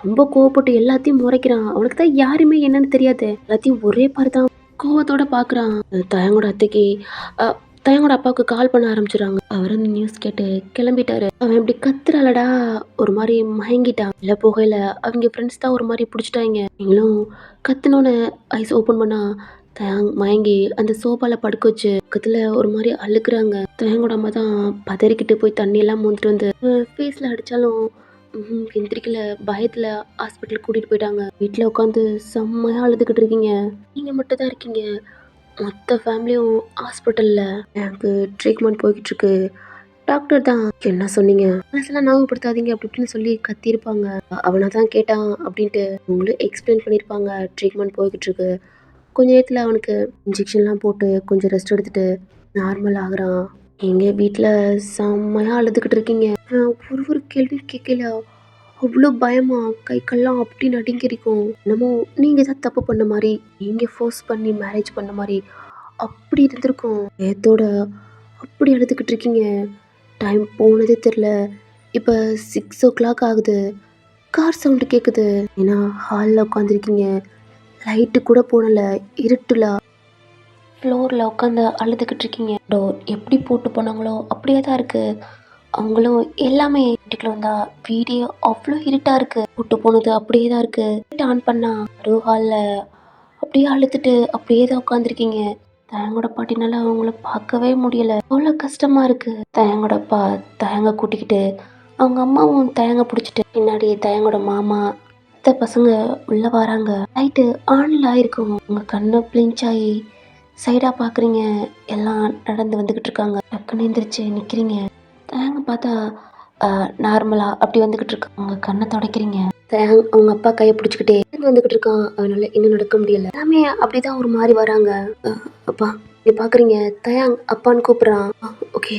ரொம்ப கோவப்பட்டு எல்லாத்தையும் முறைக்கிறான். அவனுக்கு தான் யாருமே என்னன்னு தெரியாது. எல்லாத்தையும் ஒரே பாரு தான் கோவத்தோட பாக்குறான். தயங்கோட அத்தைக்கு தயங்கோட அப்பாவுக்கு கால் பண்ண ஆரம்பிச்சிடறாங்க. அவர் அந்த நியூஸ் கேட்டு கிளம்பிட்டாரு. அவன் இப்படி கத்துறாளடா, ஒரு மாதிரி மயங்கிட்டான். இல்ல போகல, அவங்க ஃப்ரெண்ட்ஸ் தான் ஒரு மாதிரி பிடிச்சிட்டாங்க. நீங்களும் கத்துனோன்னு ஐஸ் ஓப்பன் பண்ணா தயங் மயங்கி அந்த சோபால படுக்க வச்சு பக்கத்துல ஒரு மாதிரி அழுக்குறாங்க. தயங்கோட அம்மா தான் பதறிக்கிட்டு போய் தண்ணி எல்லாம் மூந்துட்டு வந்து ஃபேஸ்ல அடிச்சாலும் எந்திரிக்கல. பயத்துல ஹாஸ்பிட்டல் கூட்டிட்டு போயிட்டாங்க. வீட்டுல உட்காந்து செம்மையா அழுதுகிட்டு இருக்கீங்க. நீங்க மட்டும் தான் இருக்கீங்க. மொத்த ஃபேமிலியும் ஹாஸ்பிட்டல்ல. எனக்கு ட்ரீட்மெண்ட் போய்கிட்டு இருக்கு. டாக்டர் தான் என்ன சொன்னீங்க, அதெல்லாம் ஞாபகப்படுத்தாதீங்க அப்படி இப்படின்னு சொல்லி கத்திருப்பாங்க. அவனை தான் கேட்டான் அப்படின்ட்டு அவங்களும் எக்ஸ்பிளைன் பண்ணியிருப்பாங்க. ட்ரீட்மெண்ட் போய்கிட்டு இருக்கு. கொஞ்ச நேரத்தில் அவனுக்கு இன்ஜெக்ஷன்லாம் போட்டு கொஞ்சம் ரெஸ்ட் எடுத்துட்டு நார்மல் ஆகுறான். எங்கள் வீட்டில் செம்மையாக அழுதுகிட்டு இருக்கீங்க. ஒரு கேள்வி கேட்கல. அவ்வளோ பயமா, கை கல்லாம் அப்படி நடுங்கிருக்கும். என்னமோ நீங்கள் தான் தப்பு பண்ண மாதிரி, நீங்கள் ஃபோர்ஸ் பண்ணி மேரேஜ் பண்ண மாதிரி அப்படி இருந்திருக்கும். ஏத்தோட அப்படி அழுதுகிட்டு இருக்கீங்க. டைம் போனதே தெரில. இப்போ 6 o'clock ஆகுது. கார் சவுண்டு கேட்குது. ஏன்னா ஹாலில் உட்காந்துருக்கீங்க. லைட்டு கூட போடல, இருட்டுல ஃப்ளோரில் உட்காந்து அழுதுகிட்டு இருக்கீங்க. டோர் எப்படி போட்டு போனாங்களோ அப்படியே தான் இருக்கு. அவங்களும் எல்லாமே வீட்டுக்குள்ள வந்தா வீடே அவ்வளோ இருட்டாக இருக்கு. போட்டு போனது அப்படியே தான் இருக்கு. ஆன் பண்ணா ஒரு ஹாலில் அப்படியே அழுதுட்டு அப்படியே தான் உட்காந்துருக்கீங்க. தயங்கோட பாட்டினால அவங்கள பார்க்கவே முடியல. அவ்வளோ கஷ்டமா இருக்கு. தயங்கோட அப்பா தயங்க கூட்டிக்கிட்டு அவங்க அம்மாவும் தயங்க பிடிச்சிட்டு பின்னாடி தயங்கோட மாமா அத்தை பசங்க உள்ள வராங்க. லைட்டு ஆன்ல ஆயிருக்கும். உங்க கண்ணு பிளிஞ்ச் ஆகி சைடா பாக்குறீங்க. எல்லாம் நடந்து வந்துகிட்டு இருக்காங்க. டக்குன்னு எந்திரிச்சு நிக்கிறீங்க. தயங்க பார்த்தா நார்மலா அப்படி வந்துகிட்டு இருக்கு. உங்க கண்ணை துடைக்கிறீங்க. தயங் அவங்க அப்பா கையை பிடிச்சிக்கிட்டே வந்துகிட்டு இருக்கான். அதனால இன்னும் நடக்க முடியல. எல்லாமே அப்படிதான் ஒரு மாதிரி வராங்க. அப்பா நீ பாக்குறீங்க. தயாங் அப்பான்னு கூப்பிடுறான். ஓகே,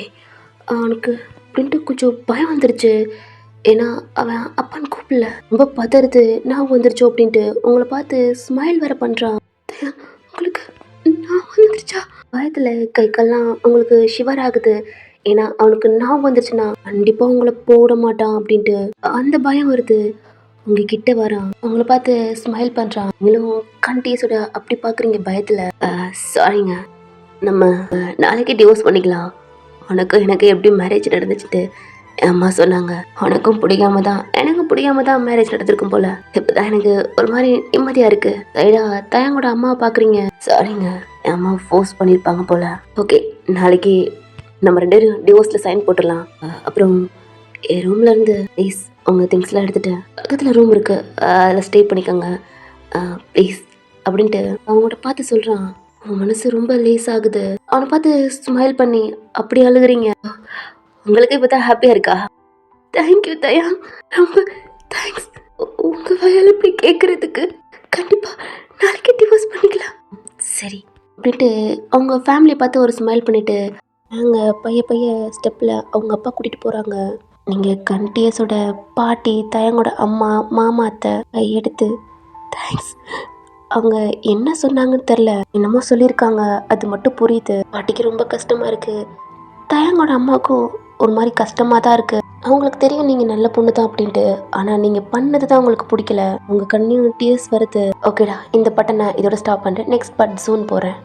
அவனுக்கு அப்படின்ட்டு கொஞ்சம் பயம் வந்துருச்சு. ஏன்னா அவன் அப்பான்னு கூப்பிடல. ரொம்ப பதறுது. நான் வந்துருச்சோ அப்படின்ட்டு உங்களை பார்த்து ஸ்மைல் வேற பண்றான். உங்களுக்கு நான் வந்துருச்சா? பயத்துல கை கால்லாம் அவங்களுக்கு ஷிவர் ஆகுது. ஏன்னா அவனுக்கு நான் வந்துருச்சுன்னா கண்டிப்பா உங்களை போட மாட்டான் அப்படின்ட்டு அந்த பயம் வருது. உங்ககிட்ட வரான். அவங்கள பார்த்து ஸ்மைல் பண்றான். நீங்களும் கண்டீஸோட அப்படி பாக்குறீங்க பயத்துல. சாரிங்க, நம்ம நாளைக்கு டிவோர்ஸ் பண்ணிக்கலாம். உனக்கு எனக்கு எப்படி மேரேஜ் நடந்துச்சுட்டு அம்மா சொன்னாங்க. உனக்கும் பிடிக்காம தான் எனக்கும் பிடிக்காம தான் மேரேஜ் நடந்திருக்கும் போல. இப்பதான் எனக்கு ஒரு மாதிரி நிம்மதியா இருக்கு. சைடா தயங்கோட அம்மாவை பாக்குறீங்க. சாரிங்க, அம்மா ஃபோர்ஸ் பண்ணிருப்பாங்க போல. ஓகே, நாளைக்கு நம்ம 2 பேரும் டிவோர்ஸ்ல சைன் போட்டுடலாம். அப்புறம் என் ரூம்ல இருந்து ப்ளீஸ் உங்க திங்ஸ்லாம் எடுத்துட்டு பக்கத்துல ரூம் இருக்கு, அதில் ஸ்டே பண்ணிக்கோங்க ப்ளீஸ் அப்படின்ட்டு அவங்கள்ட்ட பார்த்து சொல்றான். அவன் மனசு ரொம்ப லேஸ் ஆகுது. அவனை பார்த்து ஸ்மைல் பண்ணி அப்படி அழுகுறீங்க. உங்களுக்கு இப்போ தான் ஹாப்பியாக இருக்கா? தேங்க்யூ தயா, ரொம்ப தேங்க்ஸ். உங்கள் வயல் இப்படி கேட்குறதுக்கு. கண்டிப்பாக நாளைக்கு டிவோர்ஸ் பண்ணிக்கலாம். சரி அப்படின்ட்டு அவங்க ஃபேமிலியை பார்த்து ஒரு ஸ்மைல் பண்ணிவிட்டு நாங்கள் பைய ஸ்டெப்பில் அவங்க அப்பா கூட்டிகிட்டு போகிறாங்க. நீங்கள் கண்டியஸோட பாட்டி தயங்கோட அம்மா மாமா அத்தை எடுத்து தேங்க்ஸ். அவங்க என்ன சொன்னாங்கன்னு தெரில, என்னமோ சொல்லியிருக்காங்க, அது மட்டும் புரியுது. பாட்டிக்கு ரொம்ப கஷ்டமாக இருக்குது. தயங்கோட அம்மாவுக்கும் ஒரு மாதிரி கஷ்டமாக தான் இருக்குது. அவங்களுக்கு தெரியும் நீங்கள் நல்ல பொண்ணு தான் அப்படின்ட்டு. ஆனால் நீங்கள் பண்ணது தான் அவங்களுக்கு பிடிக்கல. உங்கள் கண்ணையும் டீயர்ஸ் வருது. ஓகேடா, இந்த பட்டனை இதோட ஸ்டாப் பண்ணுறேன். நெக்ஸ்ட் பார்ட் ஜூன் போகிறேன்.